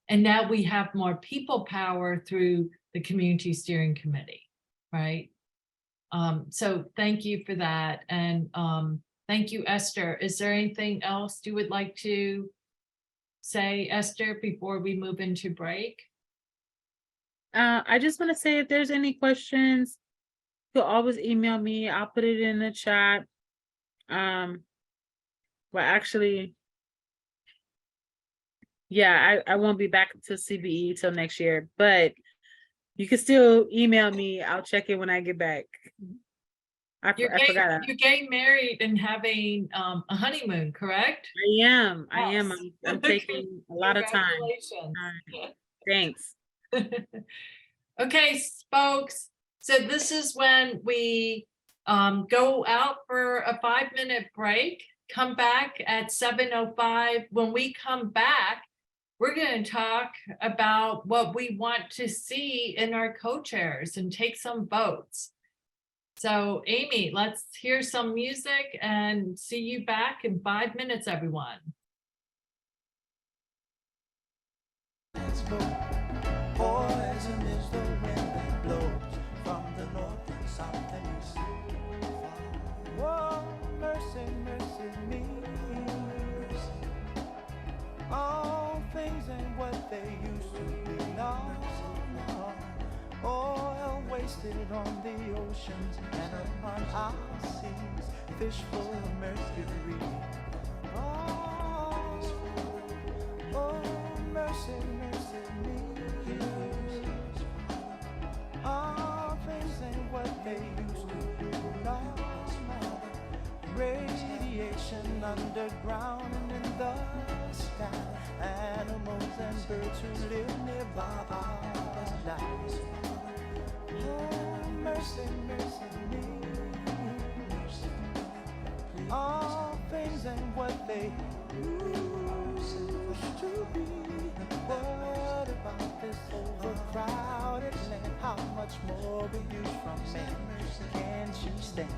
And now we have more people power through the Community Steering Committee, right? So thank you for that. And thank you, Esther. Is there anything else you would like to say, Esther, before we move into break? I just want to say if there's any questions, you'll always email me. I'll put it in the chat. Well, actually, yeah, I won't be back to CBE till next year, but you can still email me. I'll check it when I get back. I forgot. You're getting married and having a honeymoon, correct? I am. Yes. I'm taking a lot of time. Congratulations. Thanks. Okay, folks. So this is when we go out for a 5-minute break, come back at 7:05. When we come back, we're going to talk about what we want to see in our co-chairs and take some votes. So Amy, let's hear some music and see you back in 5 minutes, everyone. Let's go. Poison is the wind that blows from the north and south and east. wasted on the oceans and upon our seas, fish full of mercury. Oh, oh, mercy, mercy me. All things ain't what they used to be. No, no. Radiation underground and in the sky. Animals and birds who live nearby are alive. Oh, mercy, mercy me. All things ain't what they used to be. What about this overcrowded land? How much more will you from me? Can't you stand?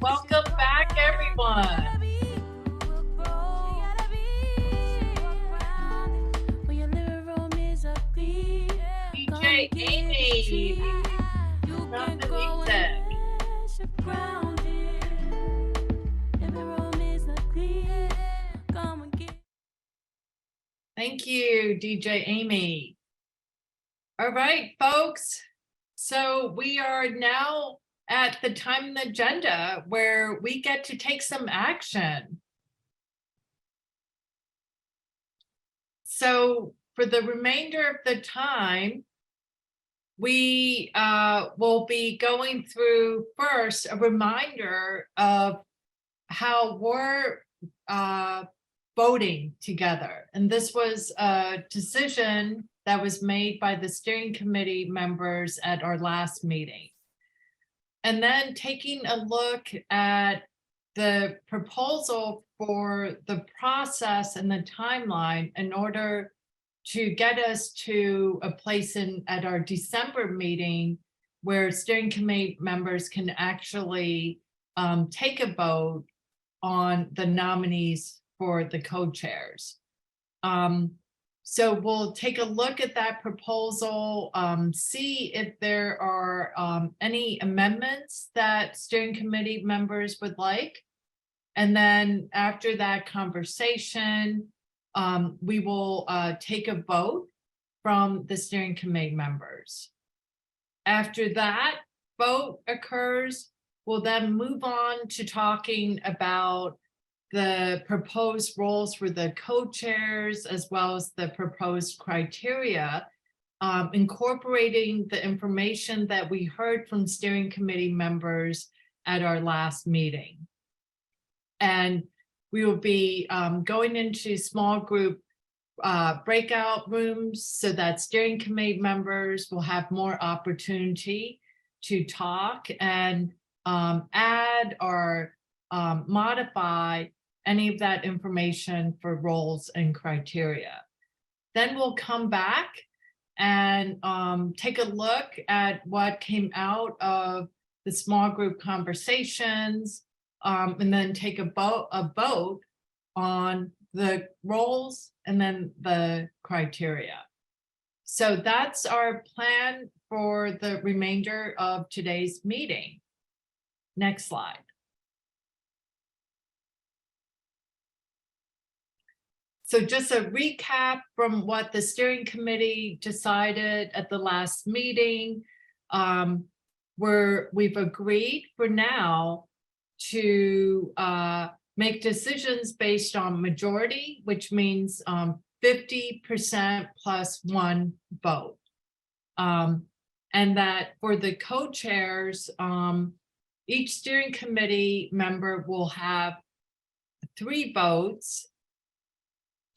Welcome back, everyone. DJ Amy from the Big Tech. Thank you, DJ Amy. All right, folks. So we are now at the time in the agenda where we get to take some action. So for the remainder of the time, we will be going through first a reminder of how we're voting together. And this was a decision that was made by the steering committee members at our last meeting. And then taking a look at the proposal for the process and the timeline in order to get us to a place at our December meeting where steering committee members can actually take a vote on the nominees for the co-chairs. So we'll take a look at that proposal, see if there are any amendments that steering committee members would like. And then after that conversation, we will take a vote from the steering committee members. After that vote occurs, we'll then move on to talking about the proposed roles for the co-chairs as well as the proposed criteria, incorporating the information that we heard from steering committee members at our last meeting. And we will be going into small group breakout rooms so that steering committee members will have more opportunity to talk and add or modify any of that information for roles and criteria. Then we'll come back and take a look at what came out of the small group conversations, and then take a vote on the roles and then the criteria. So that's our plan for the remainder of today's meeting. Next slide. So just a recap from what the steering committee decided at the last meeting, where we've agreed for now to make decisions based on majority, which means 50% plus one vote. And that for the co-chairs, each steering committee member will have 3 votes,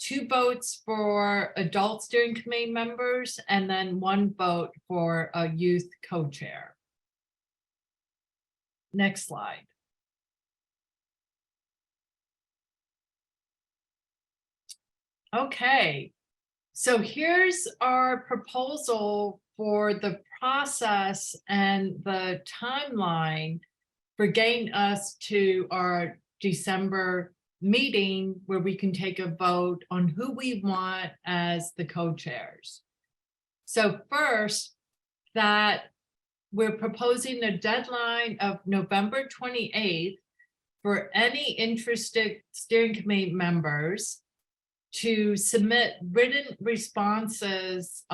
2 votes for adult steering committee members, and then 1 vote for a youth co-chair. Next slide. Okay, so here's our proposal for the process and the timeline for getting us to our December meeting where we can take a vote on who we want as the co-chairs. So first, that we're proposing a deadline of November 28th for any interested steering committee members to submit written responses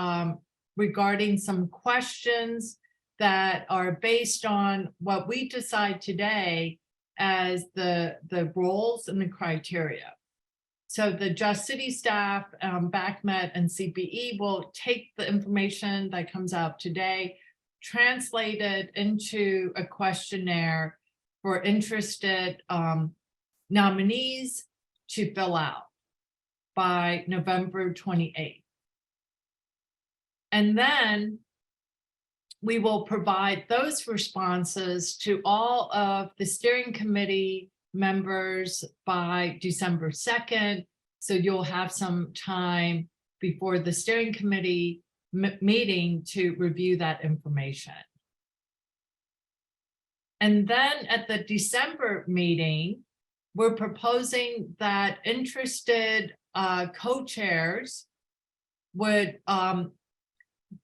regarding some questions that are based on what we decide today as the roles and the criteria. So the Just City staff, BACMET and CBE will take the information that comes out today, translate it into a questionnaire for interested nominees to fill out by November 28th. And then we will provide those responses to all of the steering committee members by December 2nd. So you'll have some time before the steering committee meeting to review that information. And then at the December meeting, we're proposing that interested co-chairs would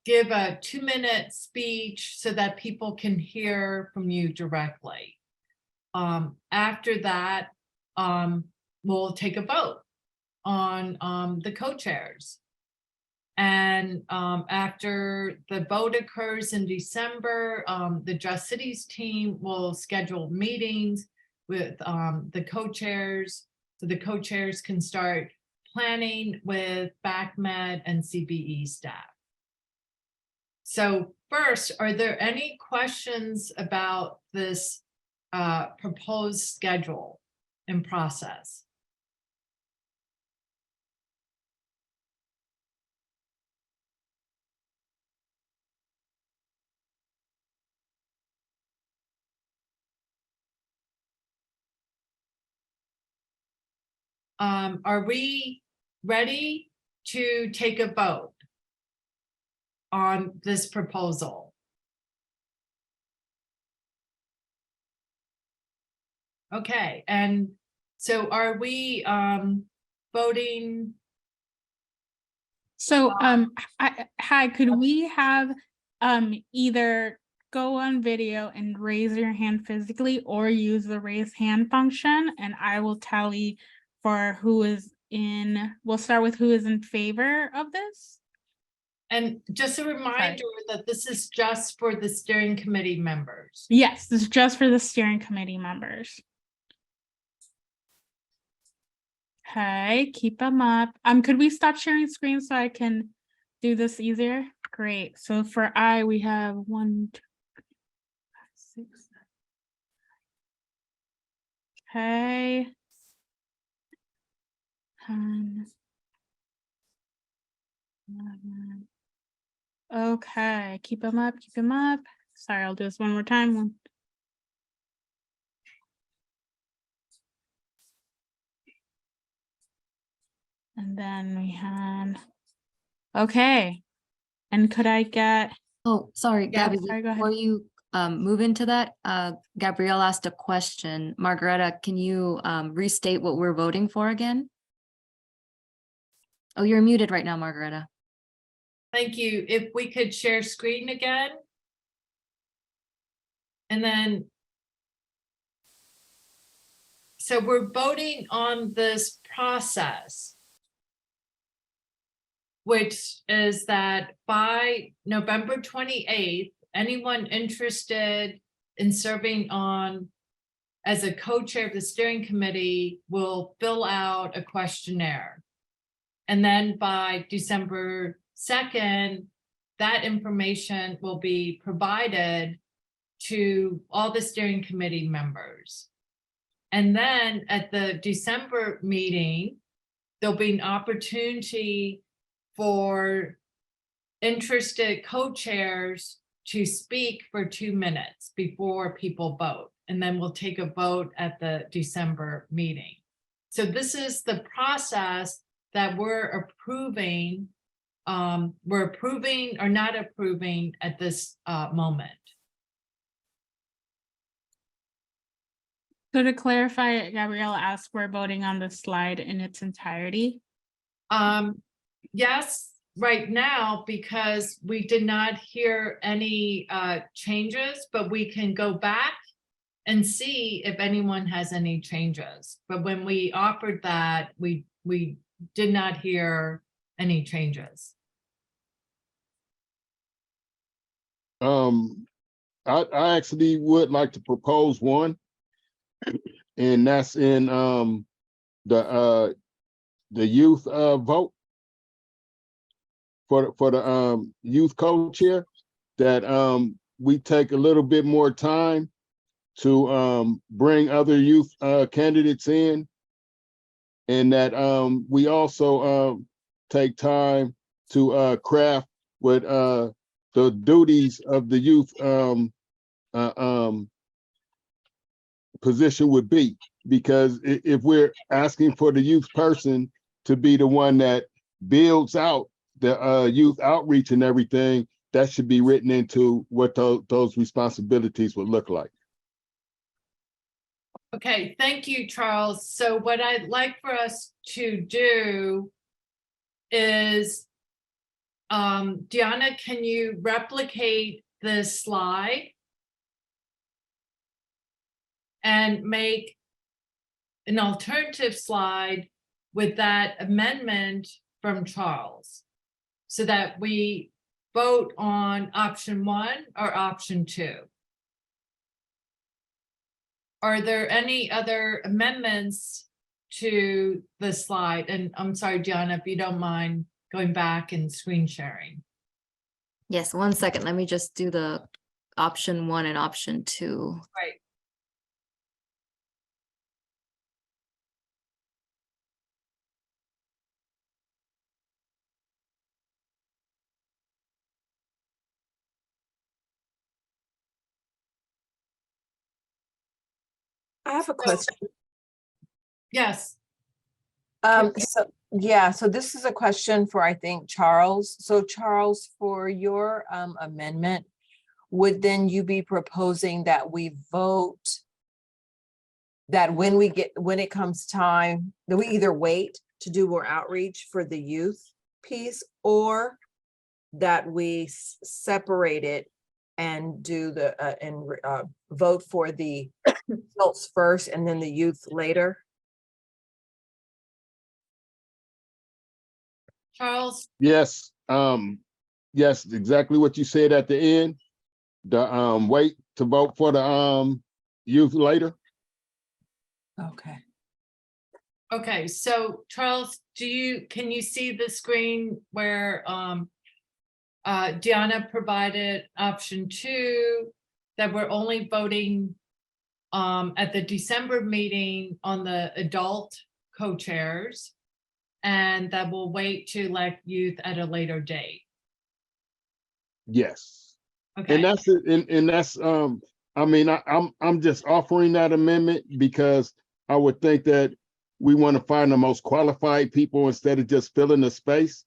give a 2-minute speech so that people can hear from you directly. After that, we'll take a vote on the co-chairs. And after the vote occurs in December, the Just Cities team will schedule meetings with the co-chairs, so the co-chairs can start planning with BACMET and CBE staff. So first, are there any questions about this proposed schedule and process? Are we ready to take a vote on this proposal? Okay, and so are we voting So, hi, could we have either go on video and raise your hand physically or use the raise hand function, and I will tally for who is in, we'll start with who is in favor of this. And just a reminder that this is just for the steering committee members. Yes, this is just for the steering committee members. Okay, keep them up. Could we stop sharing screen so I can do this easier? Great. So for I, we have 1, 2, 3, 4, 5, 6, 7. Okay. 10, 11. Okay, keep them up, keep them up. Sorry, I'll do this one more time. And then we had, okay. And could I get? Oh, sorry, Yeah, Gabby, sorry, go ahead. before you move into that, Gabrielle asked a question. Margareta, can you restate what we're voting for again? Oh, you're muted right now, Margareta. Thank you. If we could share screen again. And then, so we're voting on this process, which is that by November 28th, anyone interested in serving on as a co-chair of the steering committee will fill out a questionnaire. And then by December 2nd, that information will be provided to all the steering committee members. And then at the December meeting, there'll be an opportunity for interested co-chairs to speak for 2 minutes before people vote. And then we'll take a vote at the December meeting. So this is the process that we're approving or not approving at this moment. So to clarify, Gabriella asked, we're voting on the slide in its entirety. Yes, right now, because we did not hear any changes, but we can go back and see if anyone has any changes. But when we offered that, we did not hear any changes. I actually would like to propose one, and that's in the youth vote for the youth co-chair, that we take a little bit more time to bring other youth candidates in, and that we also take time to craft what the duties of the youth position would be. Because if we're asking for the youth person to be the one that builds out the youth outreach and everything, that should be written into what those responsibilities would look like. Okay, thank you, Charles. So what I'd like for us to do is, Deanna, can you replicate this slide and make an alternative slide with that amendment from Charles, so that we vote on option 1 or option 2? Are there any other amendments to the slide? And I'm sorry, Gianna, if you don't mind going back and screen sharing. Yes, 1 second. Let me just do the option 1 and option 2. Right. I have a question. Yes. So this is a question for, I think, Charles. So Charles, for your amendment, would then you be proposing that we vote that when it comes time, that we either wait to do more outreach for the youth piece, or that we separate it and do the, vote for the adults first and then the youth later? Charles, Yes, yes, exactly what you said at the end. The wait to vote for the youth later. Okay. okay, so Charles, can you see the screen where Deanna provided option 2, that we're only voting at the December meeting on the adult co-chairs, and that we'll wait to elect youth at a later date. Yes. Okay, And that's it, and that's I mean, I'm just offering that amendment because I would think that we want to find the most qualified people instead of just filling the space.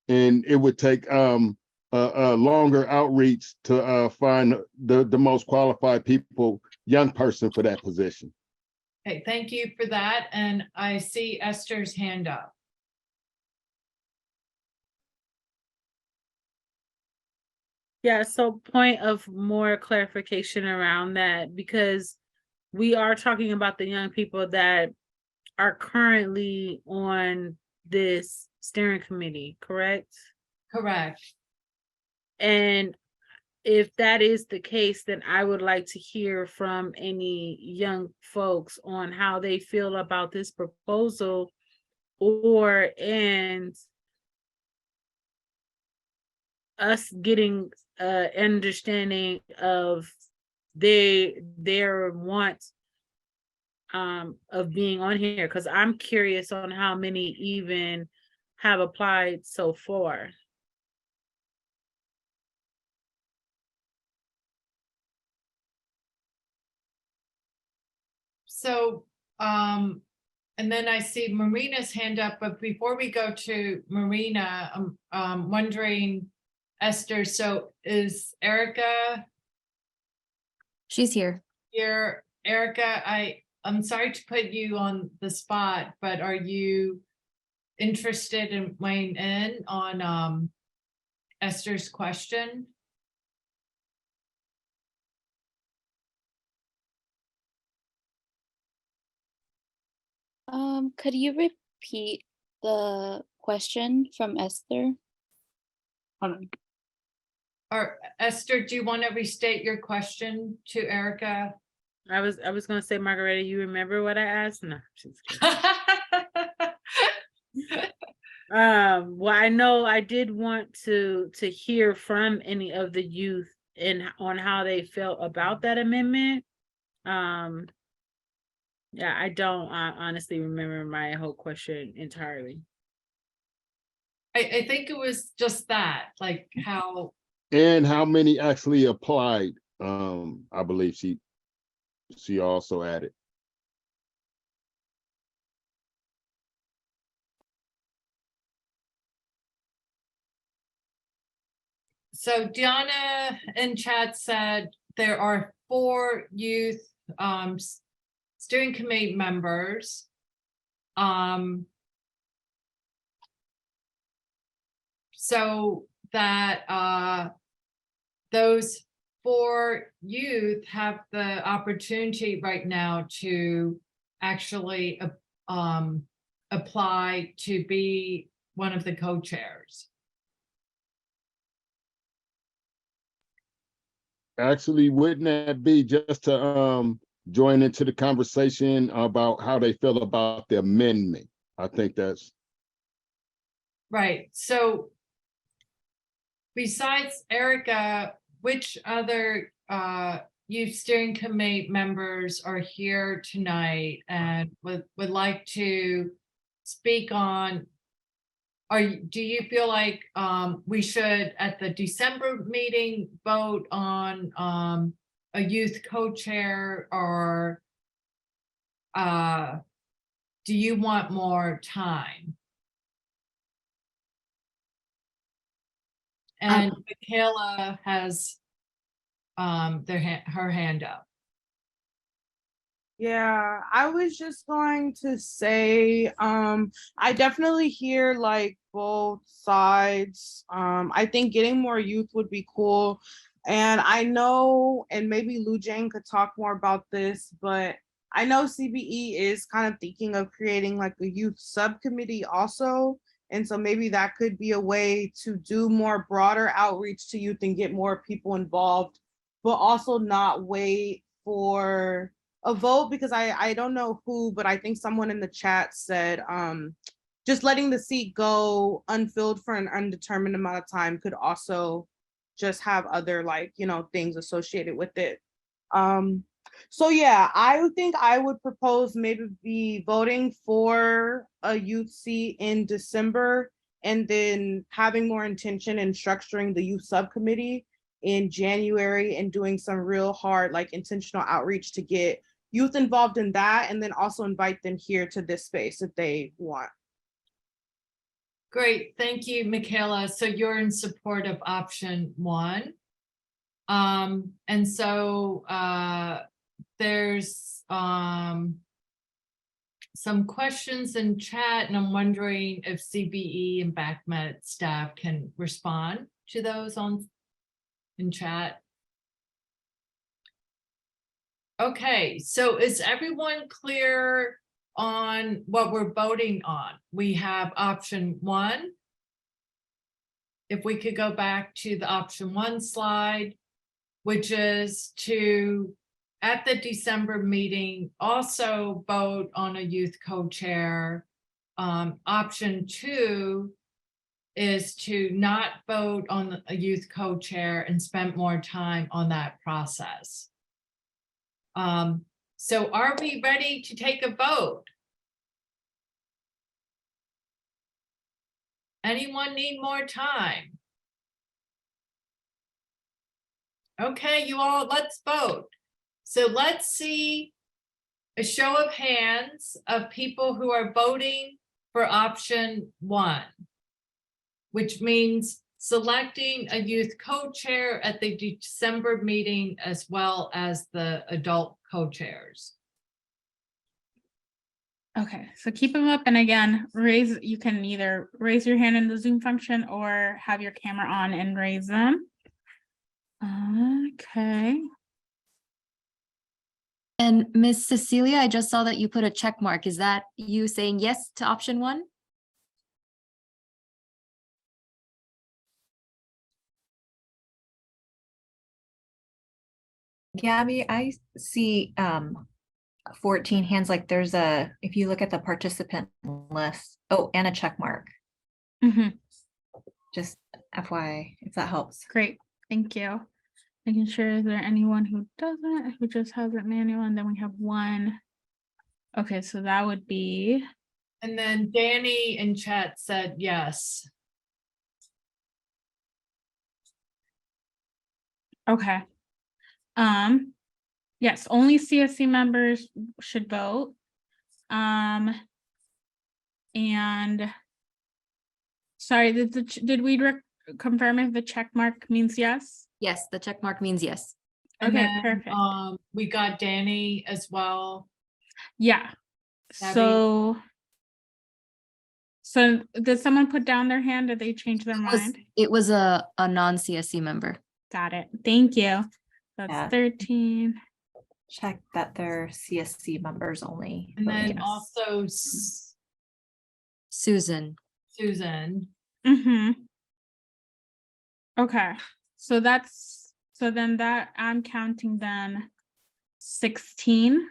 And it would take a longer outreach to find the most qualified people, young person for that position. okay, thank you for that. And I see Esther's hand up. Yeah, so point of more clarification around that, because we are talking about the young people that are currently on this steering committee, correct? Correct. And if that is the case, then I would like to hear from any young folks on how they feel about this proposal, and us getting understanding of their want of being on here, because I'm curious on how many even have applied so far. So, and then I see Marina's hand up, but before we go to Marina, I'm wondering, Esther, so is Erica She's here. here? Erica, I'm sorry to put you on the spot, but are you interested in weighing in on Esther's question? Could you repeat the question from Esther? Hold on. Or Esther, do you want to restate your question to Erica? I was gonna say, Margareta, you remember what I asked? No, just kidding. Well, I know I did want to hear from any of the youth and on how they felt about that amendment. Yeah, I don't honestly remember my whole question entirely. I think it was just that, like how. And how many actually applied? I believe she also added. So Deanna in chat said there are 4 youth steering committee members. So that those 4 youth have the opportunity right now to actually apply to be one of the co-chairs. Actually, wouldn't that be just to join into the conversation about how they feel about the amendment? I think that's right. So besides Erica, which other youth steering committee members are here tonight and would like to speak on, do you feel like we should at the December meeting vote on a youth co-chair, or do you want more time? And Michaela has her hand up. Yeah, I was just going to say, I definitely hear like both sides. I think getting more youth would be cool. And I know, and maybe Lou Jane could talk more about this, but I know CBE is kind of thinking of creating like a youth subcommittee also. And so maybe that could be a way to do more broader outreach to youth and get more people involved, but also not wait for a vote, because I don't know who, but I think someone in the chat said just letting the seat go unfilled for an undetermined amount of time could also just have other like, you know, things associated with it. So yeah, I would think I would propose maybe be voting for a youth seat in December, and then having more intention in structuring the youth subcommittee in January and doing some real hard like intentional outreach to get youth involved in that, and then also invite them here to this space if they want. Great, thank you, Michaela. So you're in support of option 1. And so there's some questions in chat, and I'm wondering if CBE and BACMed staff can respond to those in chat. Okay, so is everyone clear on what we're voting on? We have option 1. If we could go back to the option 1 slide, which is to, at the December meeting, also vote on a youth co-chair. Option 2 is to not vote on a youth co-chair and spend more time on that process. So are we ready to take a vote? Anyone need more time? Okay, you all, let's vote. So let's see a show of hands of people who are voting for option 1, which means selecting a youth co-chair at the December meeting as well as the adult co-chairs. Okay, so keep them up, and again, you can either raise your hand in the Zoom function or have your camera on and raise them. Okay. And Miss Cecilia, I just saw that you put a check mark. Is that you saying yes to option 1? Gabby, I see 14 hands, like there's a, if you look at the participant list, oh, and a check mark. Just FYI, if that helps. Great, thank you. Making sure, is there anyone who doesn't, who just has it manual, and then we have 1. Okay, so that would be. And then Danny in chat said yes. Okay. Yes, only CSC members should vote. And sorry, did we confirm if the check mark means yes? Yes, the check mark means yes. And Okay, then, perfect. We got Danny as well. Yeah. Gabby? So did someone put down their hand or they change their mind? It was a non-CSC member. Got it. Thank you. That's Yeah. 13. Check that they're CSC members only. And then yes. also Susan. Okay. So then that I'm counting then 16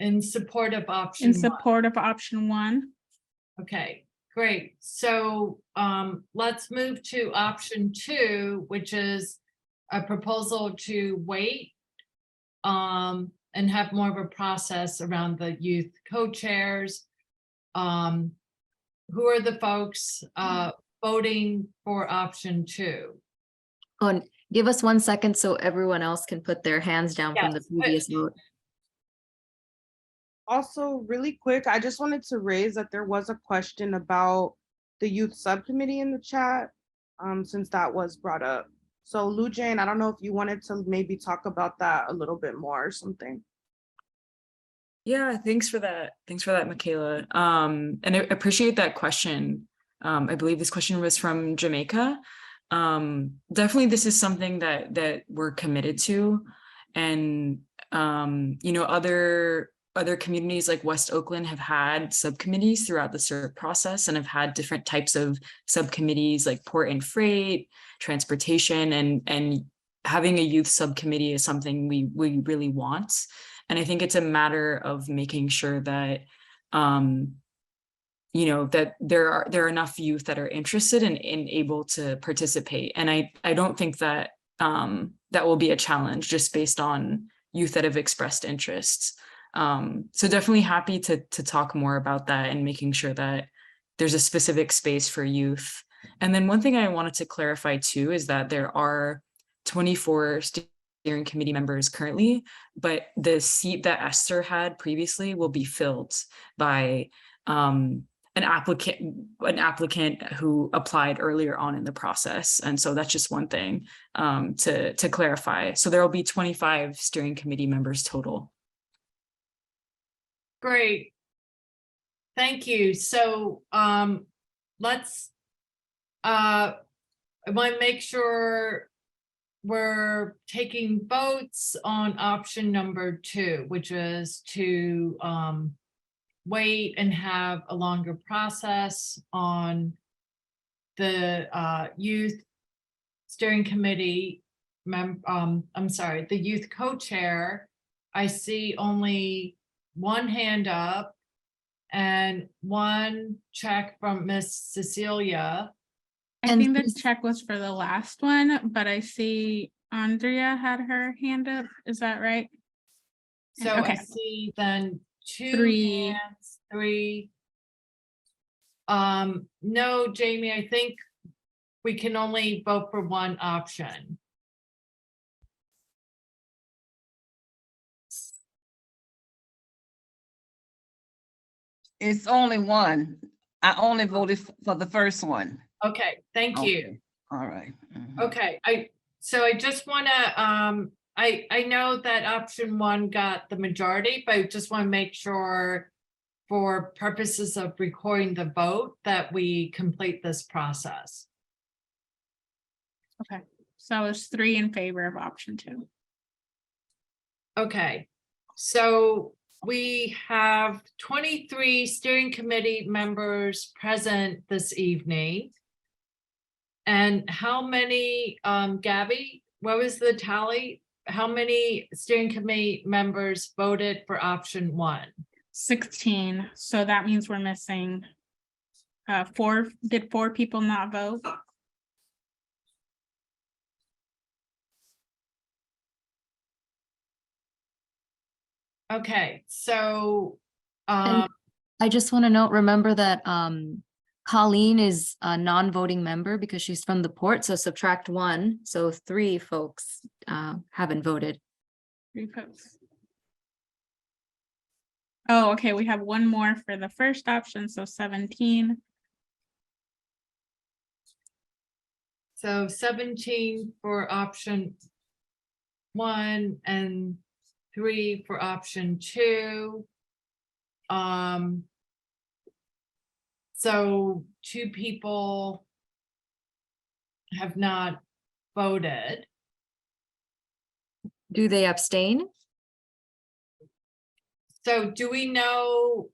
in support of option in 1. support of option 1. Okay, great. So let's move to option 2, which is a proposal to wait and have more of a process around the youth co-chairs. Who are the folks voting for option 2? Oh, and give us 1 second so everyone else can put their hands down from the previous vote. Also, really quick, I just wanted to raise that there was a question about the youth subcommittee in the chat, since that was brought up. So Lou Jane, I don't know if you wanted to maybe talk about that a little bit more or something. Yeah, thanks for that. Thanks for that, Michaela. And I appreciate that question. I believe this question was from Jamaica. Definitely this is something that we're committed to. And you know, other communities like West Oakland have had subcommittees throughout the CERT process and have had different types of subcommittees like port and freight, transportation, and having a youth subcommittee is something we really want. And I think it's a matter of making sure that you know, that there are enough youth that are interested and able to participate. And I don't think that that will be a challenge just based on youth that have expressed interests. So definitely happy to talk more about that and making sure that there's a specific space for youth. And then one thing I wanted to clarify too is that there are 24 steering committee members currently, but the seat that Esther had previously will be filled by an applicant who applied earlier on in the process. And so that's just one thing to clarify. So there will be 25 steering committee members total. Great. Thank you. So let's, I want to make sure we're taking votes on option number 2, which is to wait and have a longer process on the youth steering committee I'm sorry, the youth co-chair. I see only one hand up and one check from Miss Cecilia. I think the check was for the last one, but I see Andrea had her hand up. Is that right? So I see then 2 hands, 3. No, Jamie, I think we can only vote for one option. It's only one. I only voted for the first one. Okay, thank you. All right. Okay, I just want to, I know that option 1 got the majority, but I just want to make sure for purposes of recording the vote that we complete this process. Okay, so it's 3 in favor of option 2. Okay, so we have 23 steering committee members present this evening. And how many, Gabby, what was the tally? How many steering committee members voted for option 1? 16. So that means we're missing 4. Did 4 people not vote? Okay, so And I just want to note, remember that Colleen is a non-voting member because she's from the port, so subtract 1. So 3 folks haven't voted. 3 folks. Oh, okay, we have one more for the first option, so 17. So 17 for option 1 and 3 for option 2. So 2 people have not voted. Do they abstain? So do we know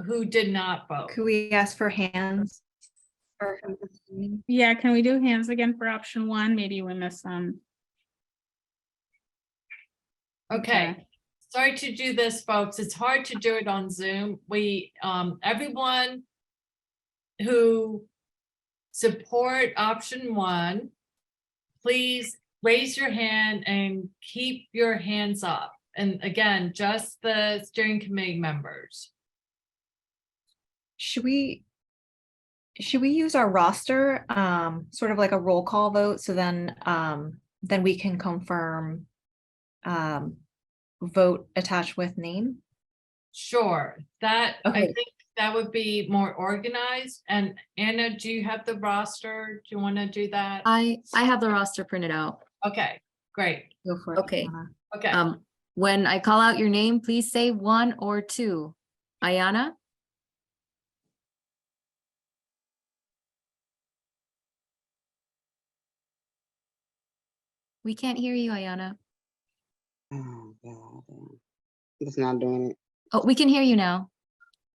who did not vote? Could we ask for hands? Yeah, can we do hands again for option 1? Maybe we missed some. Okay, sorry to do this, folks. It's hard to do it on Zoom. We, everyone who support option 1, please raise your hand and keep your hands up. And again, just the steering committee members. Should we use our roster, sort of like a roll call vote, so then we can confirm vote attached with name? Sure, that I Okay. think that would be more organized. And Anna, do you have the roster? Do you want to do that? I have the roster printed out. Okay, great. Go for it. Okay. Okay. When I call out your name, please say 1 or 2. Ayana? We can't hear you, Ayana. Oh, God. It's not doing it. Oh, we can hear you now.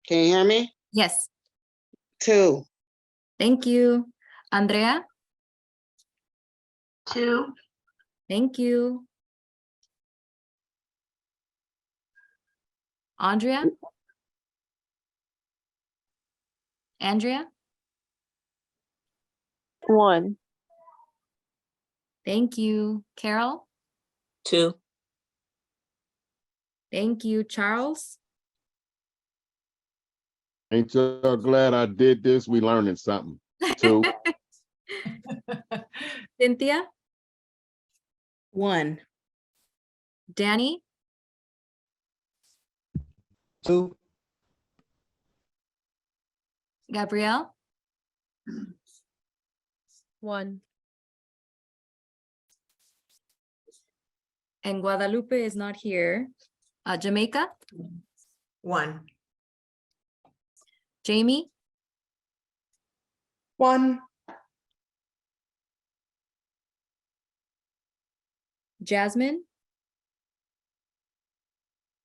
Can you hear me? Yes. 2. Thank you. Andrea? 2. Thank you. Andrea? Andrea? 1. Thank you. Carol? 2. Thank you. Charles? Ain't you glad I did this? We learning something. 2. Cynthia? 1. Danny? 2. Gabrielle? 1. And Guadalupe is not here. Jamaica? 1. Jamie? 1. Jasmine?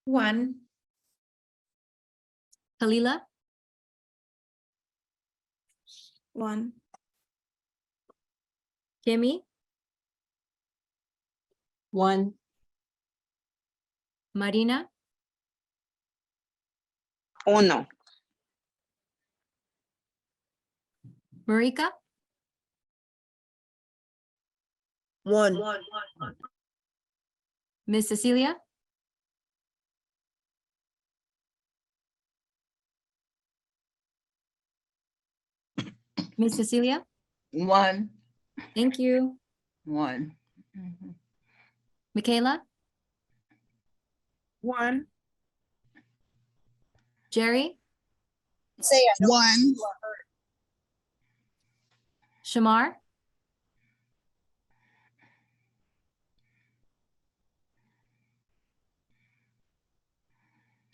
1. Kalila? 1. Kimmy? 1. Marina? 1. Marika? 1. Miss Cecilia? Miss Cecilia? 1. Thank you. 1. Michaela? 1. Jerry? 1. Shamar?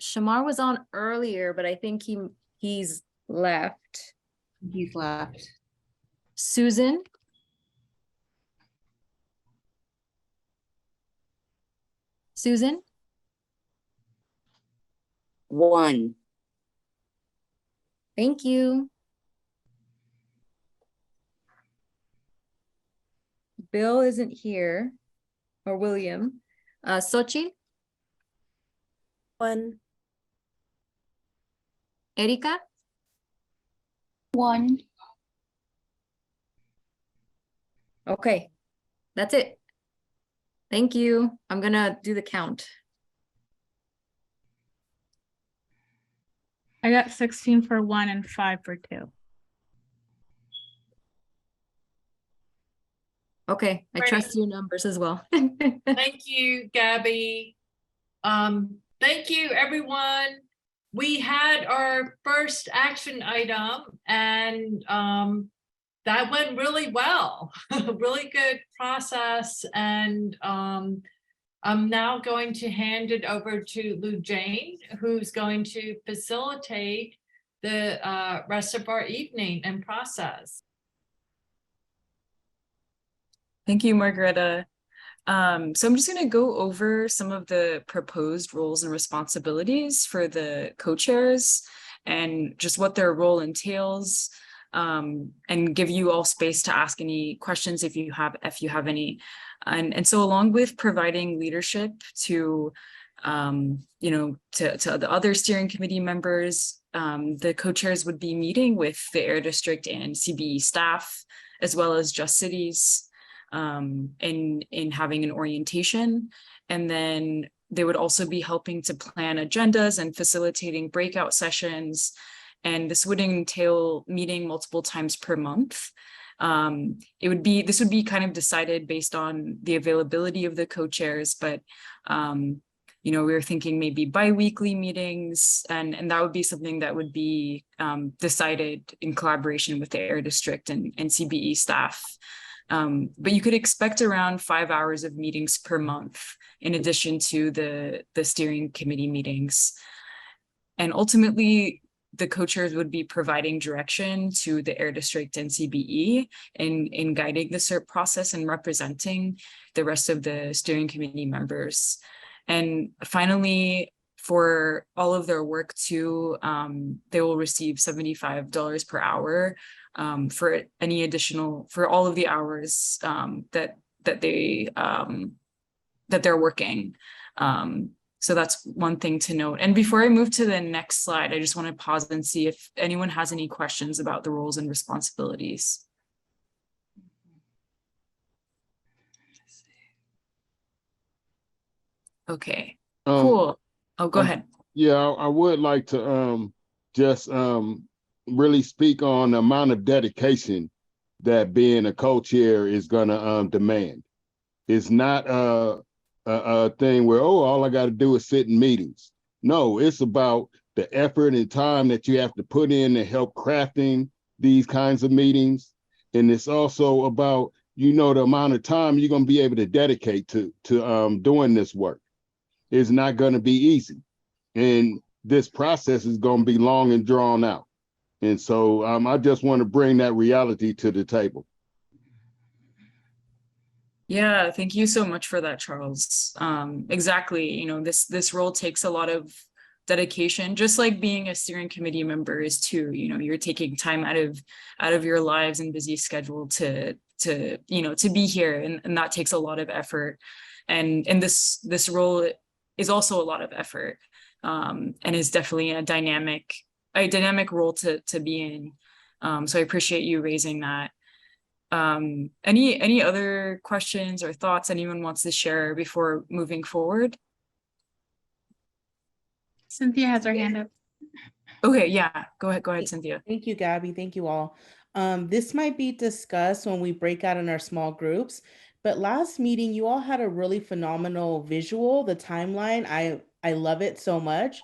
Shamar was on earlier, but I think he's left. He's left. Susan? Susan? 1. Thank you. Bill isn't here, or William. Sochi? 1. Erika? 1. Okay, that's it. Thank you. I'm gonna do the count. I got 16 for 1 and 5 for 2. Okay, I Great. trust your numbers as well. Thank you, Gabby. Thank you, everyone. We had our first action item and that went really well. Really good process. And I'm now going to hand it over to Lou Jane, who's going to facilitate the rest of our evening and process. Thank you, Margareta. So I'm just going to go over some of the proposed roles and responsibilities for the co-chairs and just what their role entails, and give you all space to ask any questions if you have any. And so along with providing leadership to to the other steering committee members, the co-chairs would be meeting with the Air District and CBE staff, as well as Just Cities, in having an orientation. And then they would also be helping to plan agendas and facilitating breakout sessions. And this would entail meeting multiple times per month. This would be kind of decided based on the availability of the co-chairs, but we were thinking maybe bi-weekly meetings, and that would be something that would be decided in collaboration with the Air District and CBE staff. But you could expect around 5 hours of meetings per month, in addition to the steering committee meetings. And ultimately, the co-chairs would be providing direction to the Air District and CBE in guiding the CERT process and representing the rest of the steering committee members. And finally, for all of their work too, they will receive $75 per hour for any additional, for all of the hours that they're working. So that's one thing to note. And before I move to the next slide, I just want to pause and see if anyone has any questions about the roles and responsibilities. Okay, cool. Oh, go ahead. Yeah, I would like to just really speak on the amount of dedication that being a co-chair is gonna demand. It's not a thing where, oh, all I got to do is sit in meetings. No, it's about the effort and time that you have to put in to help crafting these kinds of meetings. And it's also about, you know, the amount of time you're going to be able to dedicate to doing this work. It's not going to be easy. And this process is going to be long and drawn out. And so I just want to bring that reality to the table. Yeah, thank you so much for that, Charles. Exactly, you know, this role takes a lot of dedication, just like being a steering committee member is too. You know, you're taking time out of your lives and busy schedule to you know, to be here, and that takes a lot of effort. And this role is also a lot of effort, and is definitely a dynamic role to be in. So I appreciate you raising that. Any other questions or thoughts anyone wants to share before moving forward? Cynthia has her hand up. Okay, yeah, go ahead, Cynthia. Thank you, Gabby. Thank you all. This might be discussed when we break out in our small groups, but last meeting, you all had a really phenomenal visual, the timeline. I love it so much.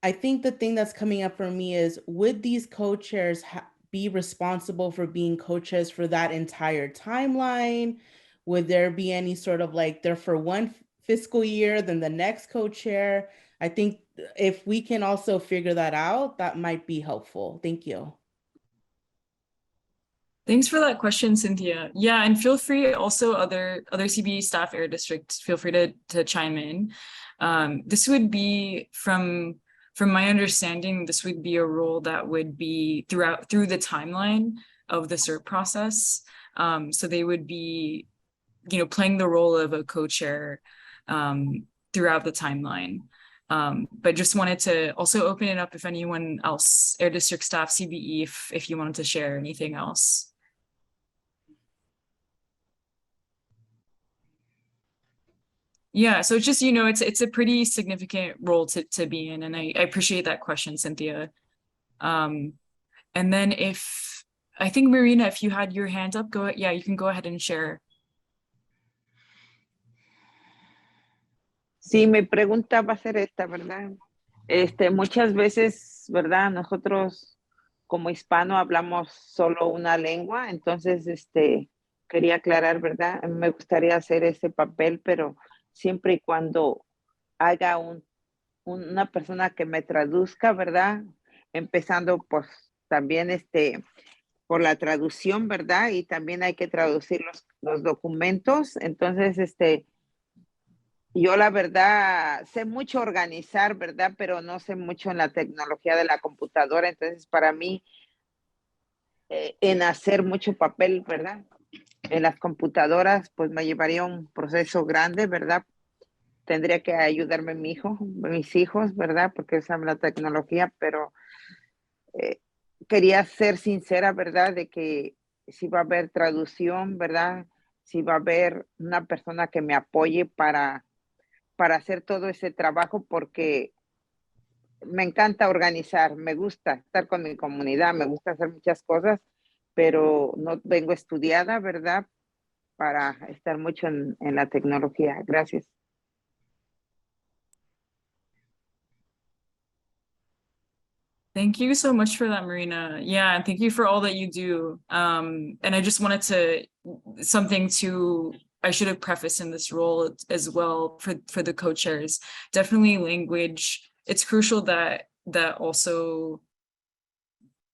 I think the thing that's coming up for me is, would these co-chairs be responsible for being co-chairs for that entire timeline? Would there be any sort of like, they're for one fiscal year, then the next co-chair? I think if we can also figure that out, that might be helpful. Thank you. Thanks for that question, Cynthia. Yeah, and feel free also, other CBE staff, Air District, feel free to chime in. This would be, from my understanding, this would be a role that would be through the timeline of the CERT process. So they would be, you know, playing the role of a co-chair throughout the timeline. But just wanted to also open it up if anyone else, Air District staff, CBE, if you wanted to share anything else. Yeah, so just, you know, it's a pretty significant role to be in, and I appreciate that question, Cynthia. And then I think Marina, if you had your hand up, yeah, you can go ahead and share. Sí, mi pregunta va a ser esta, ¿verdad? Muchas veces, ¿verdad? Nosotros como hispano hablamos solo una lengua, entonces, quería aclarar, ¿verdad? Me gustaría hacer ese papel, pero siempre y cuando haga una persona que me traduzca, ¿verdad? Empezando pues también por la traducción, ¿verdad? Y también hay que traducir los documentos. Entonces, yo la verdad sé mucho organizar, ¿verdad? Pero no sé mucho en la tecnología de la computadora. Entonces, para mí, en hacer mucho papel, ¿verdad? En las computadoras, pues me llevaría un proceso grande, ¿verdad? Tendría que ayudarme mis hijos, ¿verdad? Porque usan la tecnología, pero quería ser sincera, ¿verdad? De que si va a haber traducción, ¿verdad? Si va a haber una persona que me apoye para hacer todo ese trabajo, porque me encanta organizar, me gusta estar con mi comunidad, me gusta hacer muchas cosas, pero no vengo estudiada, ¿verdad? Para estar mucho en la tecnología. Gracias. Thank you so much for that, Marina. Yeah, and thank you for all that you do. And I just wanted to something to, I should have prefaced in this role as well for the co-chairs, definitely language. It's crucial that also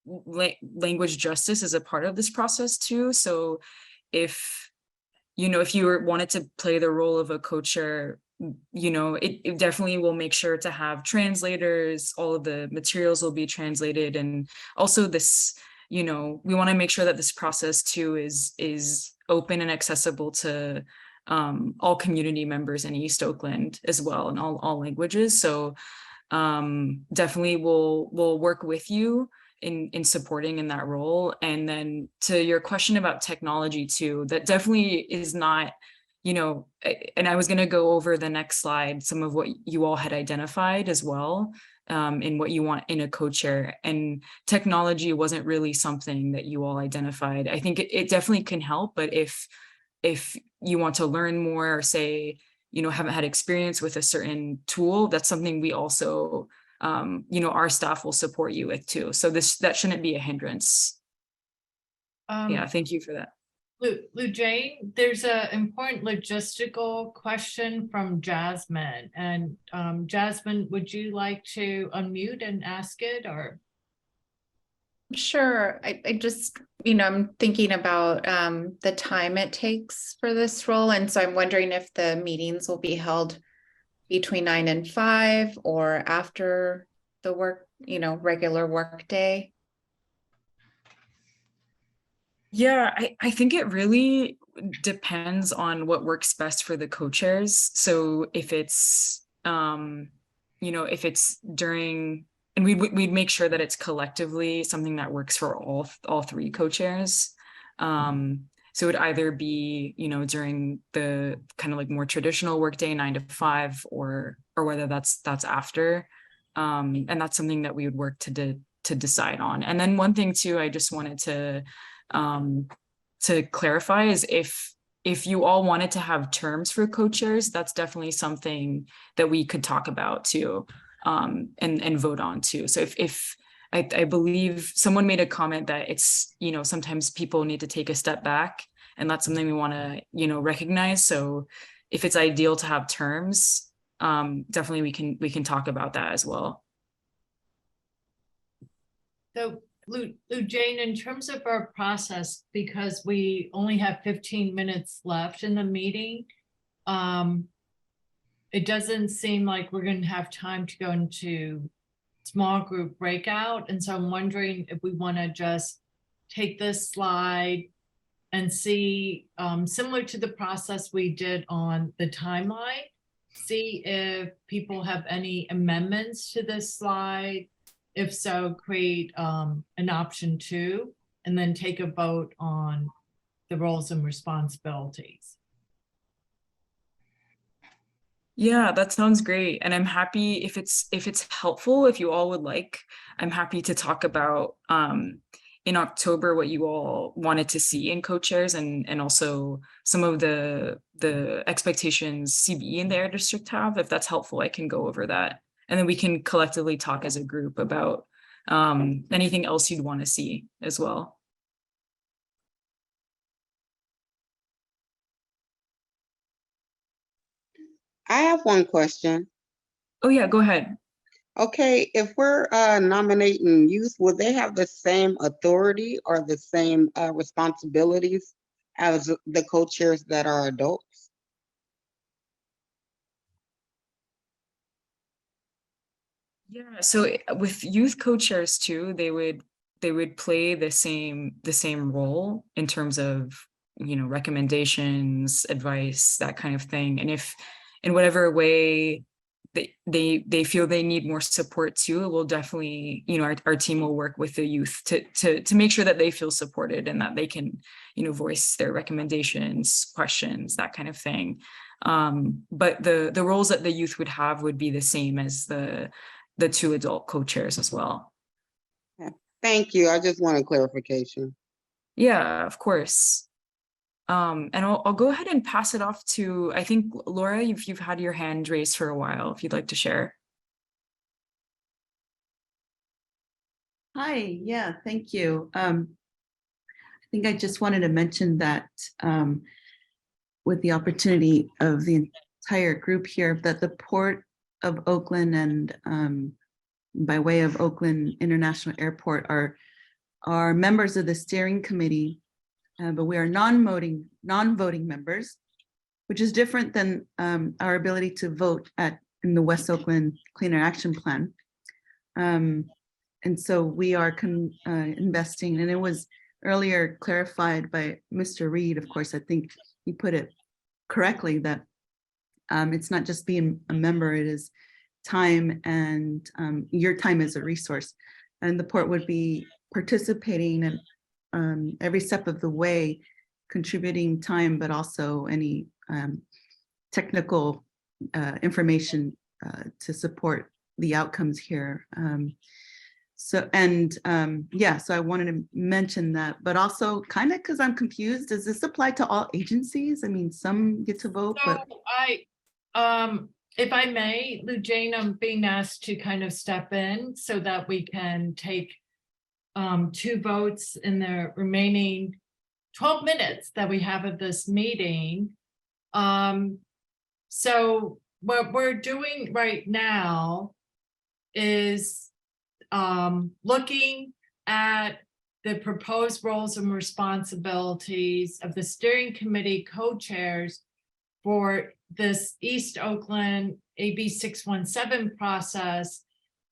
language justice is a part of this process too. So if you wanted to play the role of a co-chair, it definitely will make sure to have translators. All of the materials will be translated. And also this, we want to make sure that this process too is open and accessible to all community members in East Oakland as well, in all languages. So definitely we'll work with you in supporting in that role. And then to your question about technology too, that definitely is not, and I was going to go over the next slide, some of what you all had identified as well, in what you want in a co-chair, and technology wasn't really something that you all identified. I think it definitely can help, but if you want to learn more, or say, haven't had experience with a certain tool, that's something we also, our staff will support you with too. So that shouldn't be a hindrance. Yeah, thank you for that. Lou Jane, there's an important logistical question from Jasmine. And Jasmine, would you like to unmute and ask it, or? Sure. I just, I'm thinking about the time it takes for this role. And so I'm wondering if the meetings will be held between 9 and 5 or after the work, regular work day. Yeah, I think it really depends on what works best for the co-chairs. So if it's, if it's during, and we'd make sure that it's collectively something that works for all three co-chairs. So it would either be, during the kind of like more traditional workday 9 to 5, or whether that's after. And that's something that we would work to decide on. And then one thing too, I just wanted to clarify is if you all wanted to have terms for co-chairs, that's definitely something that we could talk about too, and vote on too. So if I believe someone made a comment that it's, sometimes people need to take a step back, and that's something we want to, recognize. So if it's ideal to have terms, definitely we can talk about that as well. So Lou Jane, in terms of our process, because we only have 15 minutes left in the meeting, it doesn't seem like we're going to have time to go into small group breakout. And so I'm wondering if we want to just take this slide and see, similar to the process we did on the timeline, see if people have any amendments to this slide. If so, create an option 2, and then take a vote on the roles and responsibilities. Yeah, that sounds great. And I'm happy if it's helpful, if you all would like, I'm happy to talk about in October what you all wanted to see in co-chairs, and also some of the expectations CBE and the Air District have. If that's helpful, I can go over that. And then we can collectively talk as a group about anything else you'd want to see as well. I have one question. Oh yeah, go ahead. Okay, if we're nominating youth, will they have the same authority or the same responsibilities as the co-chairs that are adults? Yeah, so with youth co-chairs too, they would play the same role in terms of, recommendations, advice, that kind of thing. And if in whatever way they feel they need more support too, we'll definitely, our team will work with the youth to make sure that they feel supported and that they can, voice their recommendations, questions, that kind of thing. But the roles that the youth would have would be the same as the 2 adult co-chairs as well. Yeah. Thank you. I just wanted clarification. Yeah, of course. And I'll go ahead and pass it off to, I think, Laura, you've had your hand raised for a while, if you'd like to share. Hi, yeah, thank you. think I just wanted to mention that with the opportunity of the entire group here, that the Port of Oakland and by way of Oakland International Airport are members of the steering committee, but we are non-voting members, which is different than our ability to vote in the West Oakland Clean Air Action Plan. And so we are investing, and it was earlier clarified by Mr. Reed. Of course, I think he put it correctly that it's not just being a member, it is time, and your time is a resource. And the port would be participating in every step of the way, contributing time, but also any technical information to support the outcomes here. So I wanted to mention that, but also kind of because I'm confused, does this apply to all agencies? I mean, some get to vote, but If I may, Lou Jane, I'm being asked to kind of step in so that we can take 2 votes in the remaining 12 minutes that we have of this meeting. So what we're doing right now is looking at the proposed roles and responsibilities of the steering committee co-chairs for this East Oakland AB 617 process,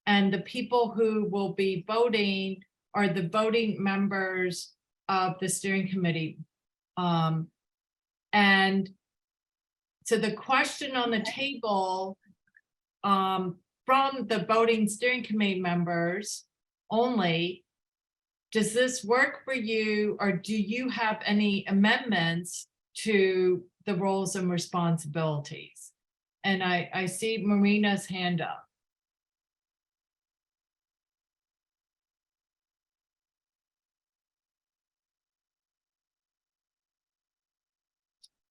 and the people who will be voting are the voting members of the steering committee. And so the question on the table from the voting steering committee members only, does this work for you, or do you have any amendments to the roles and responsibilities? And I see Marina's hand up.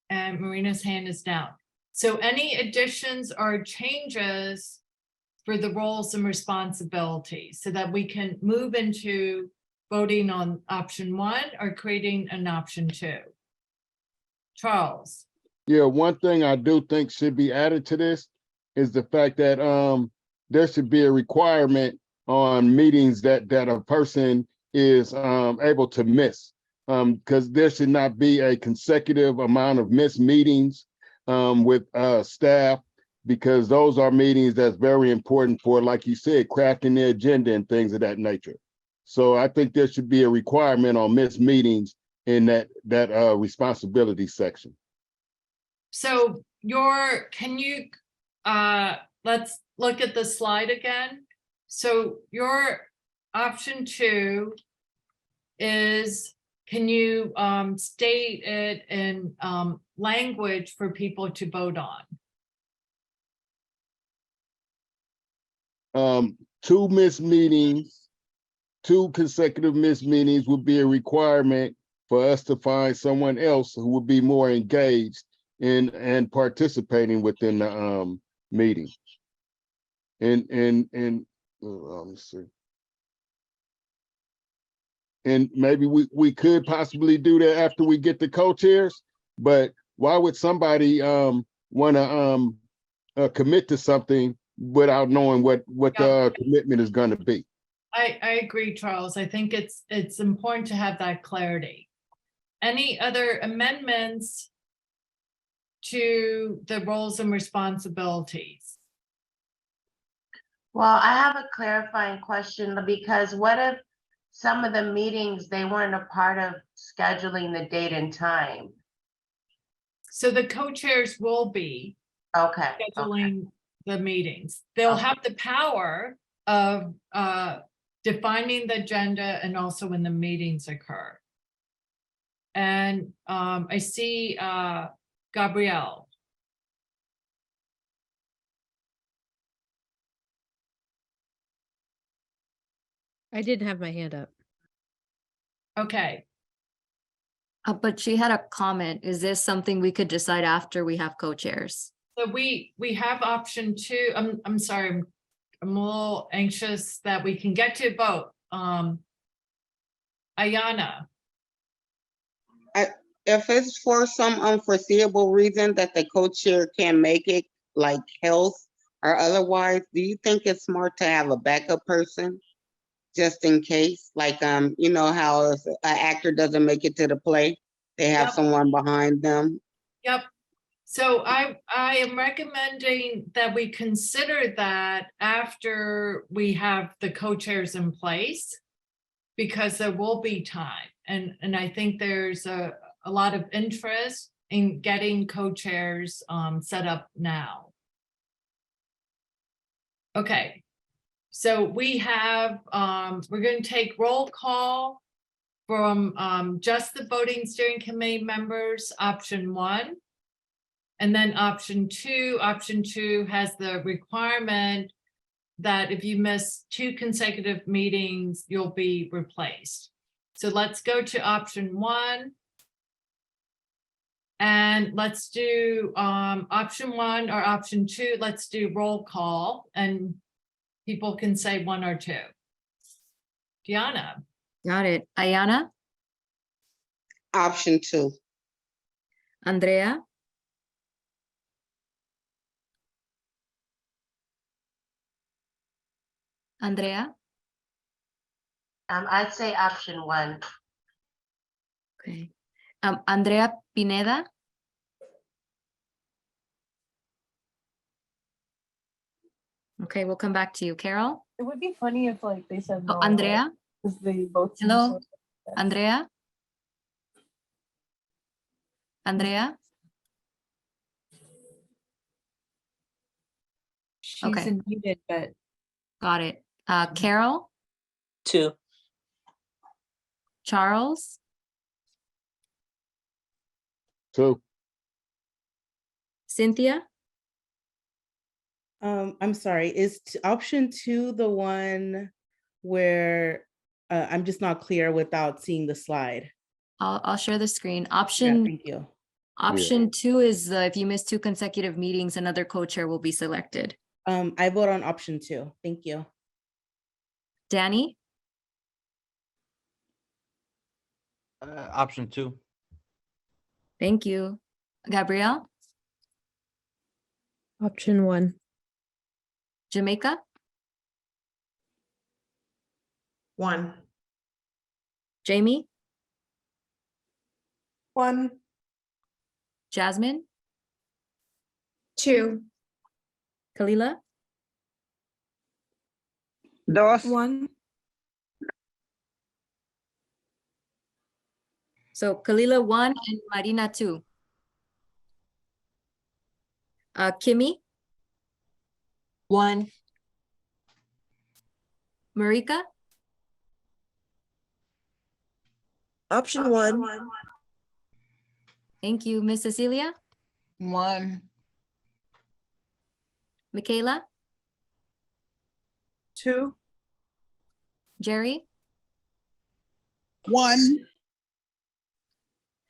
And Marina's hand is down. So any additions or changes for the roles and responsibilities so that we can move into voting on option 1 or creating an option 2? Charles. Yeah, one thing I do think should be added to this is the fact that there should be a requirement on meetings that a person is able to miss, because there should not be a consecutive amount of missed meetings with staff, because those are meetings that's very important for, like you said, crafting the agenda and things of that nature. So I think there should be a requirement on missed meetings in that responsibility section. So let's look at the slide again. So your option 2 is, can you state it in language for people to vote on? 2 missed meetings, 2 consecutive missed meetings would be a requirement for us to find someone else who would be more engaged in participating within the meeting. And let me see. And maybe we could possibly do that after we get the co-chairs, but why would somebody want to commit to something without knowing what the commitment is going to be? I agree, Charles. I think it's important to have that clarity. Any other amendments to the roles and responsibilities? Well, I have a clarifying question, because what if some of the meetings, they weren't a part of scheduling the date and time? So the co-chairs will be scheduling the meetings. They'll have the power of defining the agenda and also when the meetings occur. And I see Gabrielle. I didn't have my hand up. Okay. But she had a comment. Is this something we could decide after we have co-chairs? So we have option 2. I'm sorry, I'm a little anxious that we can get to vote. Ayana. If it's for some unforeseeable reason that the co-chair can't make it, like health or otherwise, do you think it's smart to have a backup person? Just in case, like, you know how if an actor doesn't make it to the play, they have Yep. someone behind them? Yep. So I am recommending that we consider that after we have the co-chairs in place, because there will be time. And I think there's a lot of interest in getting co-chairs set up now. Okay. So we have, we're going to take roll call from just the voting steering committee members, option 1. And then option 2 has the requirement that if you miss 2 consecutive meetings, you'll be replaced. So let's go to option 1. And let's do option 1 or option 2. Let's do roll call and people can say 1 or 2. Diana. Got it. Ayana, Option 2. Andrea, Andrea, I'd say option 1. okay. Andrea Pineda, okay, we'll come back to you. Carol, It would be funny if like they said no. oh, Andrea, Because they both. seem hello, so- Andrea, Andrea, She's Okay. muted, but got it. Carol, 2. Charles, 2. Cynthia, I'm sorry, is option 2 the one where I'm just not clear without seeing the slide? I'll share the screen. Yeah, Option thank you. Option 2 is if you miss 2 consecutive meetings, another co-chair will be selected. I vote on option 2. Thank you. Danny, Option 2. thank you. Gabrielle, Option 1. Jamaica, 1. Jamie, 1. Jasmine, 2. Kalila, 2. 1. so Kalila 1 and Marina 2. Kimmy, 1. Marika, Option 1. thank you. Miss Cecilia, 1. Michaela, 2. Jerry, 1.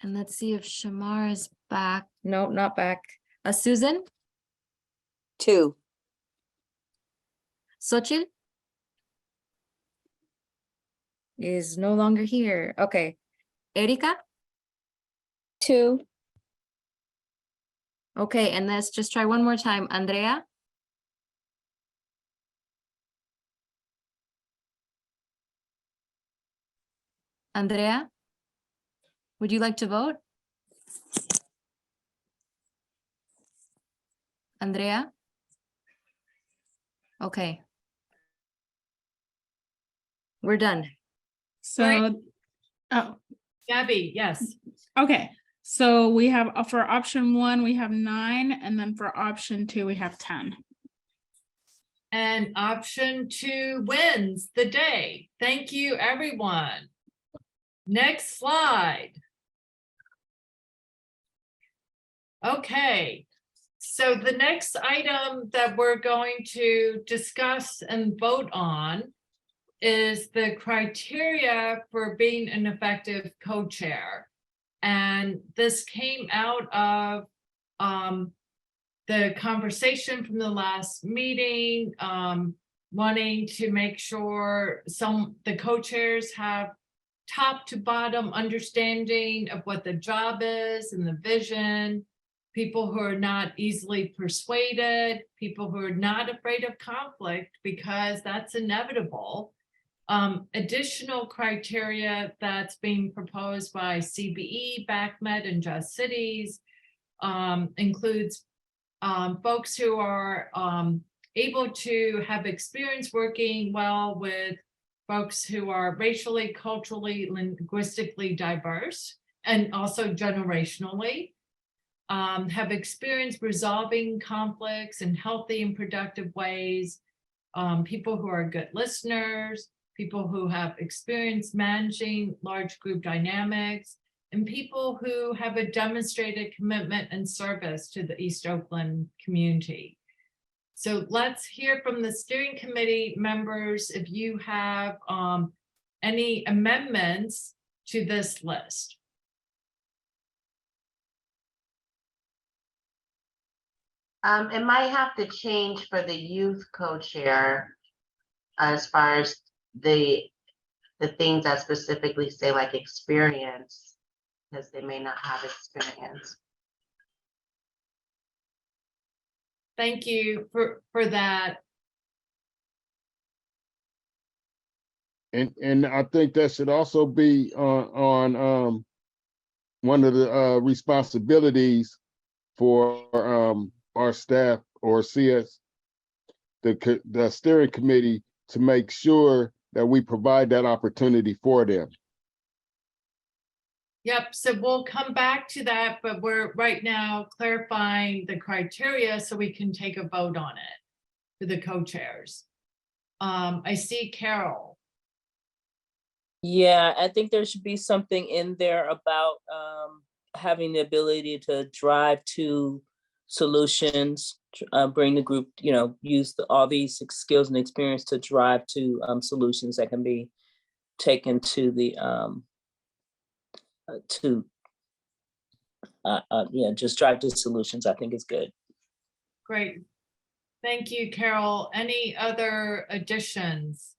and let's see if Shamar is back. No, not back. Susan, 2. Xochitl is no longer here. Okay. Erika, 2. okay, and let's just try one more time. Andrea, Andrea, would you like to vote? Andrea? Okay. We're done. So, oh, Gabby, yes. okay. So we have for option 1, we have 9, and then for option 2, we have 10. And option 2 wins the day. Thank you, everyone. Next slide. Okay, so the next item that we're going to discuss and vote on is the criteria for being an effective co-chair. And this came out of the conversation from the last meeting, wanting to make sure the co-chairs have top to bottom understanding of what the job is and the vision, people who are not easily persuaded, people who are not afraid of conflict because that's inevitable. Additional criteria that's being proposed by CBE, BACMed, and Just Cities includes folks who are able to have experience working well with folks who are racially, culturally, linguistically diverse, and also generationally, have experience resolving conflicts in healthy and productive ways, people who are good listeners, people who have experience managing large group dynamics, and people who have a demonstrated commitment and service to the East Oakland community. So let's hear from the steering committee members if you have any amendments to this list. It might have to change for the youth co-chair as far as the things that specifically say like experience, because they may not have experience. Thank you for that. And I think that should also be on one of the responsibilities for our staff or CS, the steering committee, to make sure that we provide that opportunity for them. Yep, so we'll come back to that, but we're right now clarifying the criteria so we can take a vote on it for the co-chairs. I see Carol. Yeah, I think there should be something in there about having the ability to drive to solutions, bring the group, use all these skills and experience to drive to solutions that can be taken to the just drive to solutions, I think is good. Great. Thank you, Carol. Any other additions?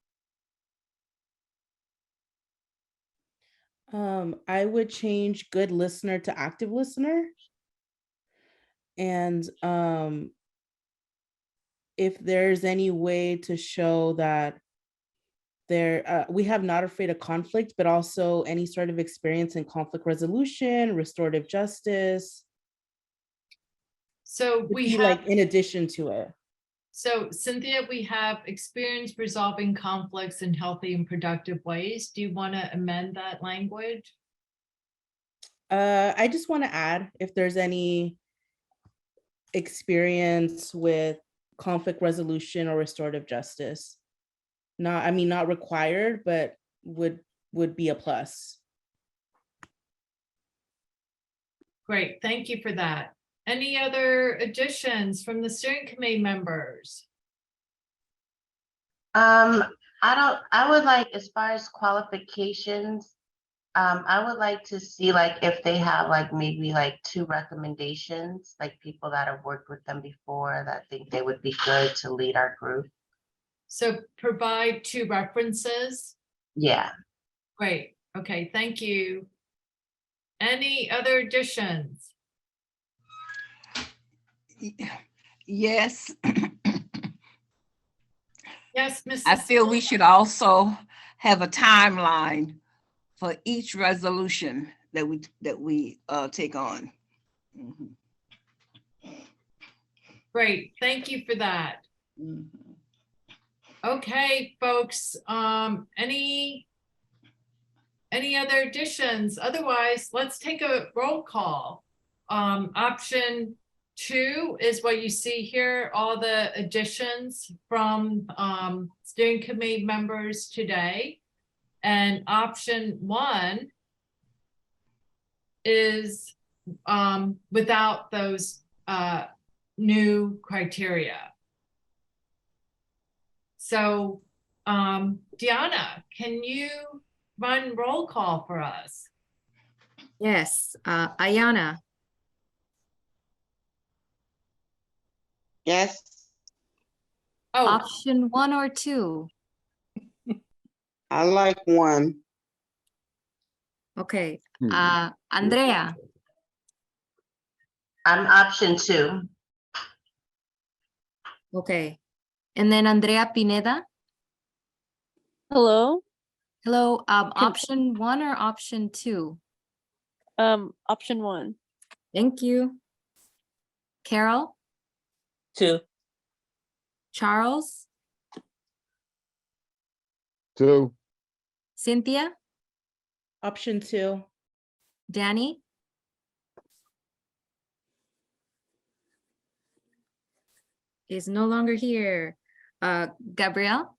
I would change good listener to active listener. And if there's any way to show that we have not afraid of conflict, but also any sort of experience in conflict resolution, restorative justice. So we have, like in addition to it. So Cynthia, we have experience resolving conflicts in healthy and productive ways. Do you want to amend that language? I just want to add if there's any experience with conflict resolution or restorative justice. Not required, but would be a plus. Great, thank you for that. Any other additions from the steering committee members? I would like, as far as qualifications, I would like to see like if they have like maybe like 2 recommendations, like people that have worked with them before that think they would be good to lead our group. So provide 2 references? Yeah. Great, okay, thank you. Any other additions? Yes. Yes, Mrs. I feel we should also have a timeline for each resolution that we take on. Mm-hmm. Great, thank you for that. Mm-hmm. Okay, folks, any other additions? Otherwise, let's take a roll call. Option 2 is what you see here, all the additions from steering committee members today. And option 1 is without those new criteria. So Deanna, can you run roll call for us? Yes, Ayana. Yes. Oh, Option 1 or 2? I like 1. Okay, Hmm. Andrea, I'm option 2. okay. And then Andrea Pineda, Hello, hello, option 1 or option 2? option 1. Thank you. Carol, 2. Charles, 2, Cynthia, Option 2. Danny, is no longer here. Gabrielle,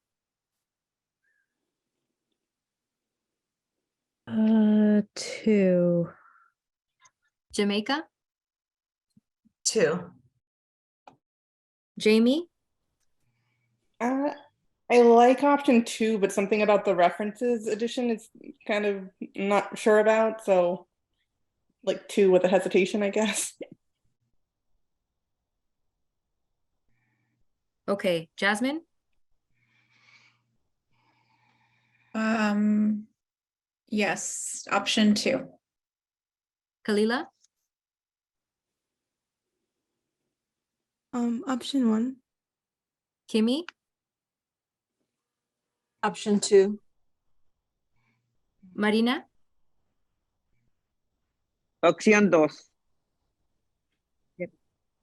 2. Jamaica, 2. Jamie, I like option 2, but something about the references edition is kind of not sure about. So like 2 with a hesitation, I guess. okay. Jasmine, Yes, option 2. Kalila, Option 1. Kimmy, Option 2. Marina, Opción 2.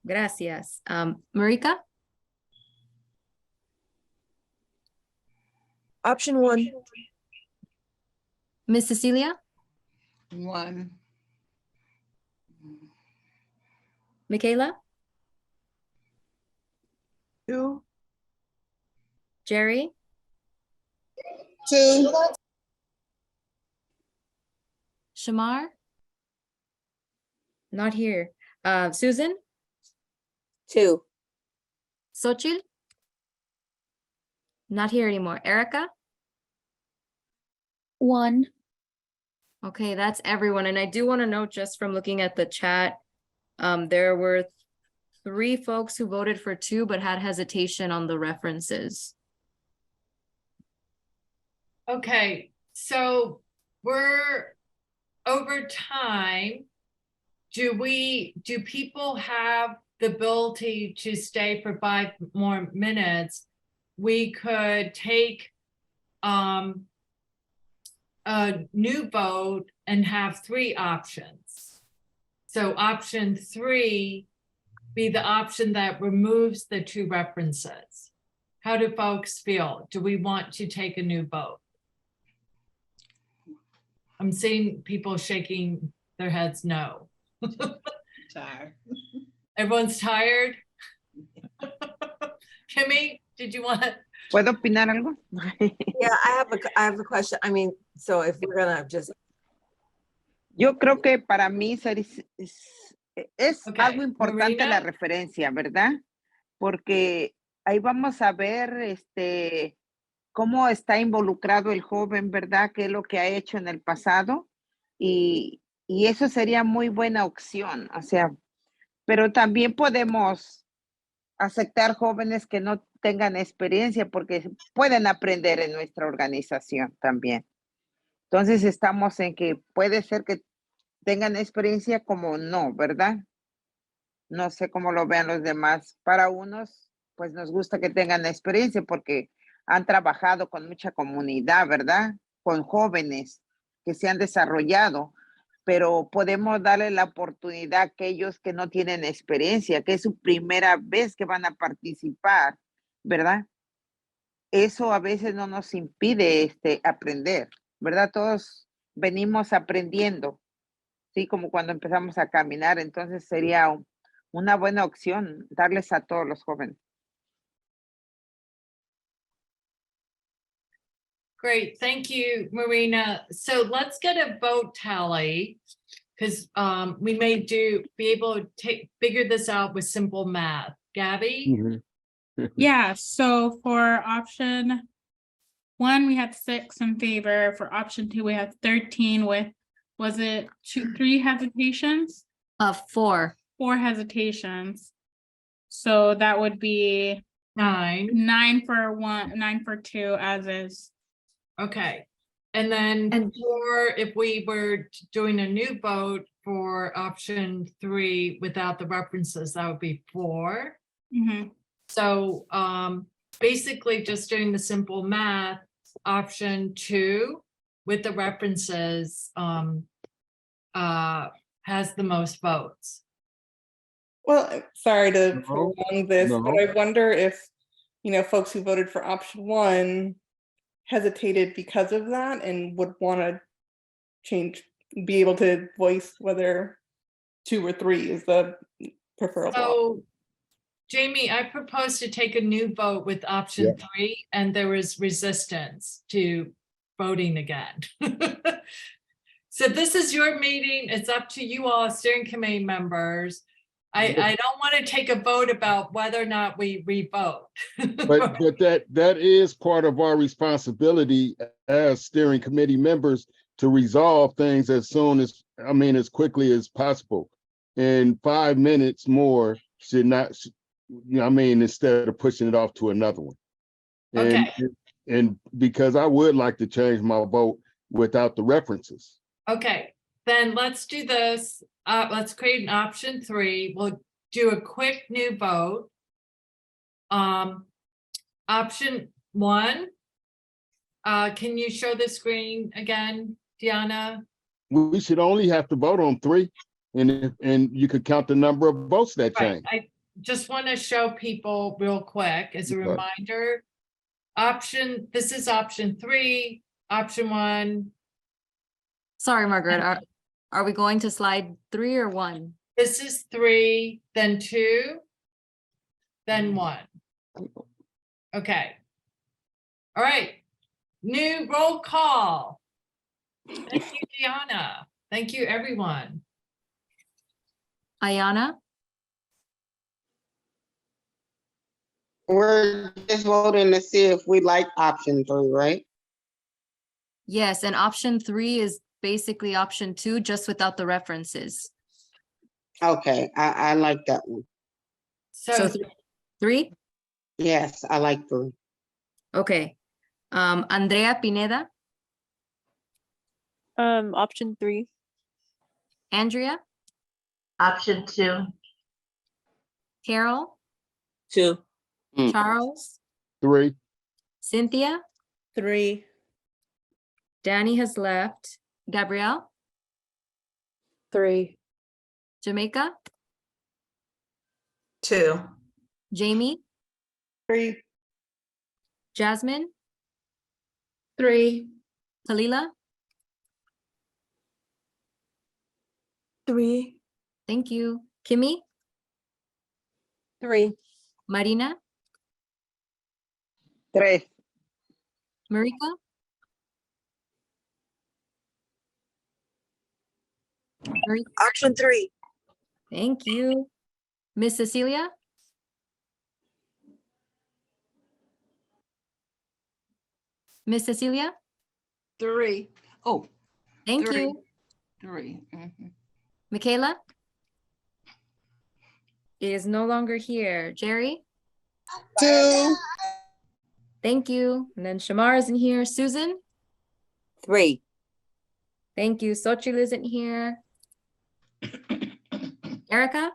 gracias. Marika, Option 1. Miss Cecilia, 1. Michaela, 2. Jerry, 2, Shamar, not here. Susan, 2. Xochitl, not here anymore. Erica, 1. okay, that's everyone. And I do want to note, just from looking at the chat, there were 3 folks who voted for 2 but had hesitation on the references. Okay, so we're over time. Do people have the ability to stay for 5 more minutes? We could take a new vote and have 3 options. So option 3 be the option that removes the 2 references. How do folks feel? Do we want to take a new vote? I'm seeing people shaking their heads no. Tired. Everyone's tired? Kimmy, did you want? ¿Puedo opinar algo? Yeah, I have a question. I mean, so if we're gonna just. Yo creo que para mí es Okay, algo importante la Marina? referencia, ¿verdad? Porque ahí vamos a ver cómo está involucrado el joven, ¿verdad? ¿Qué es lo que ha hecho en el pasado? Y eso sería muy buena opción, o sea, pero también podemos aceptar jóvenes que no tengan experiencia porque pueden aprender en nuestra organización también. Entonces estamos en que puede ser que tengan experiencia como no, ¿verdad? No sé cómo lo vean los demás. Para unos, pues nos gusta que tengan experiencia porque han trabajado con mucha comunidad, ¿verdad? Con jóvenes que se han desarrollado, pero podemos darle la oportunidad a aquellos que no tienen experiencia, que es su primera vez que van a participar, ¿verdad? Eso a veces no nos impide aprender, ¿verdad? Todos venimos aprendiendo, ¿sí? Como cuando empezamos a caminar, entonces sería una buena opción darles a todos los jóvenes. Great, thank you, Marina. So let's get a vote tally because we may be able to figure this out with simple math. Gabby? Yeah, so for option 1, we had 6 in favor. For option 2, we had 13 with, was it 3 hesitations? 4. 4 hesitations. So that would be 9. 9 for 1, 9 for 2 as is. Okay. And then for, if we were doing a new vote for option 3 without the references, that would be 4. So basically just doing the simple math, option 2 with the references has the most votes. Well, sorry to No, prolong this, but no. I wonder if, folks who voted for option 1 hesitated because of that and would want to be able to voice whether 2 or 3 is the preferable. So Jamie, I propose to take a new vote with option 3, and there was resistance to voting again. So this is your meeting. It's up to you all, steering committee members. I don't want to take a vote about whether or not we re-vote. But that is part of our responsibility as steering committee members to resolve things as soon as, as quickly as possible. And 5 minutes more should not, instead of pushing it off to another one. And because I would like to change my vote without the references. Okay, then let's do this. Let's create an option 3. We'll do a quick new vote. Option 1. Can you show the screen again, Deanna? We should only have to vote on 3, and you could count the number of votes that change. I just want to show people real quick as a reminder. This is option 3, option 1. Sorry, Margaret, are we going to slide 3 or 1? This is 3, then 2, then 1. Okay. All right. New roll call. Thank you, Deanna. Thank you, everyone. Ayana? We're just voting to see if we like option 3, right? Yes, and option 3 is basically option 2, just without the references. Okay, I like that one. So 3? Yes, I like 3. Okay. Andrea Pineda? Option 3. Andrea? Option 2. Carol? 2. Charles? 3. Cynthia? 3. Danny has left. Gabrielle? 3. Jamaica? 2. Jamie? 3. Jasmine? 3. Kalila? 3. Thank you. Kimmy? 3. Marina? 3. Marika? Option 3. Thank you. Miss Cecilia? Miss Cecilia? 3. Oh, Thank 3. you. 3. Michaela? Is no longer here. Jerry? 2. Thank you. And then Shamar isn't here. Susan? 3. Thank you. Xochitl isn't here. Erica?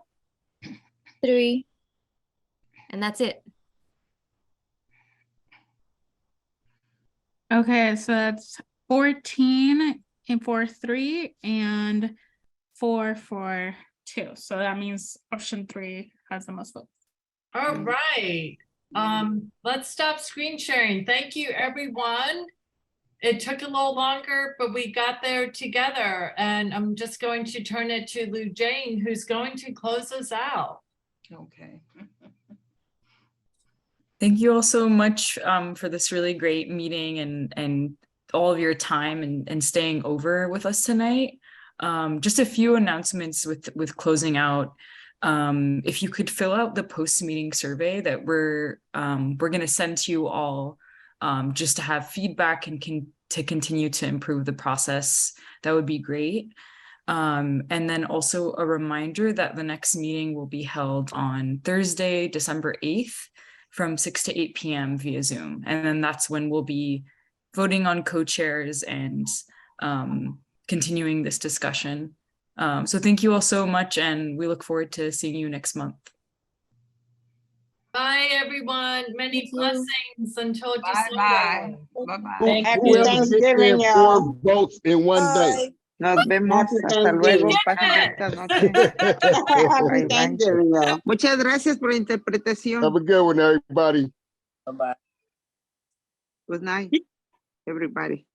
3. And that's it. Okay, so that's 14 and 4, 3 and 4, 4, 2. So that means option 3 has the most votes. All right. Let's stop screen sharing. Thank you, everyone. It took a little longer, but we got there together. And I'm just going to turn it to Lou Jane, who's going to close us out. Okay. Thank you all so much for this really great meeting and all of your time and staying over with us tonight. Just a few announcements with closing out. If you could fill out the post-meeting survey that we're going to send to you all, just to have feedback and to continue to improve the process, that would be great. And then also a reminder that the next meeting will be held on Thursday, December 8th from 6 to 8 p.m. via Zoom. And then that's when we'll be voting on co-chairs and continuing this discussion. So thank you all so much, and we look forward to seeing you next month. Bye, everyone. Many blessings until Bye-bye. December. Bye-bye. Whoever gets Thanksgiving, their y'all. 4 votes in one day. Nos vemos. Happy Hasta luego. Thanksgiving. Pasen esta noche. Happy Bye, bye. Thanksgiving, y'all. Muchas gracias por la interpretación. Have a good one, everybody. Bye-bye. Good night, everybody.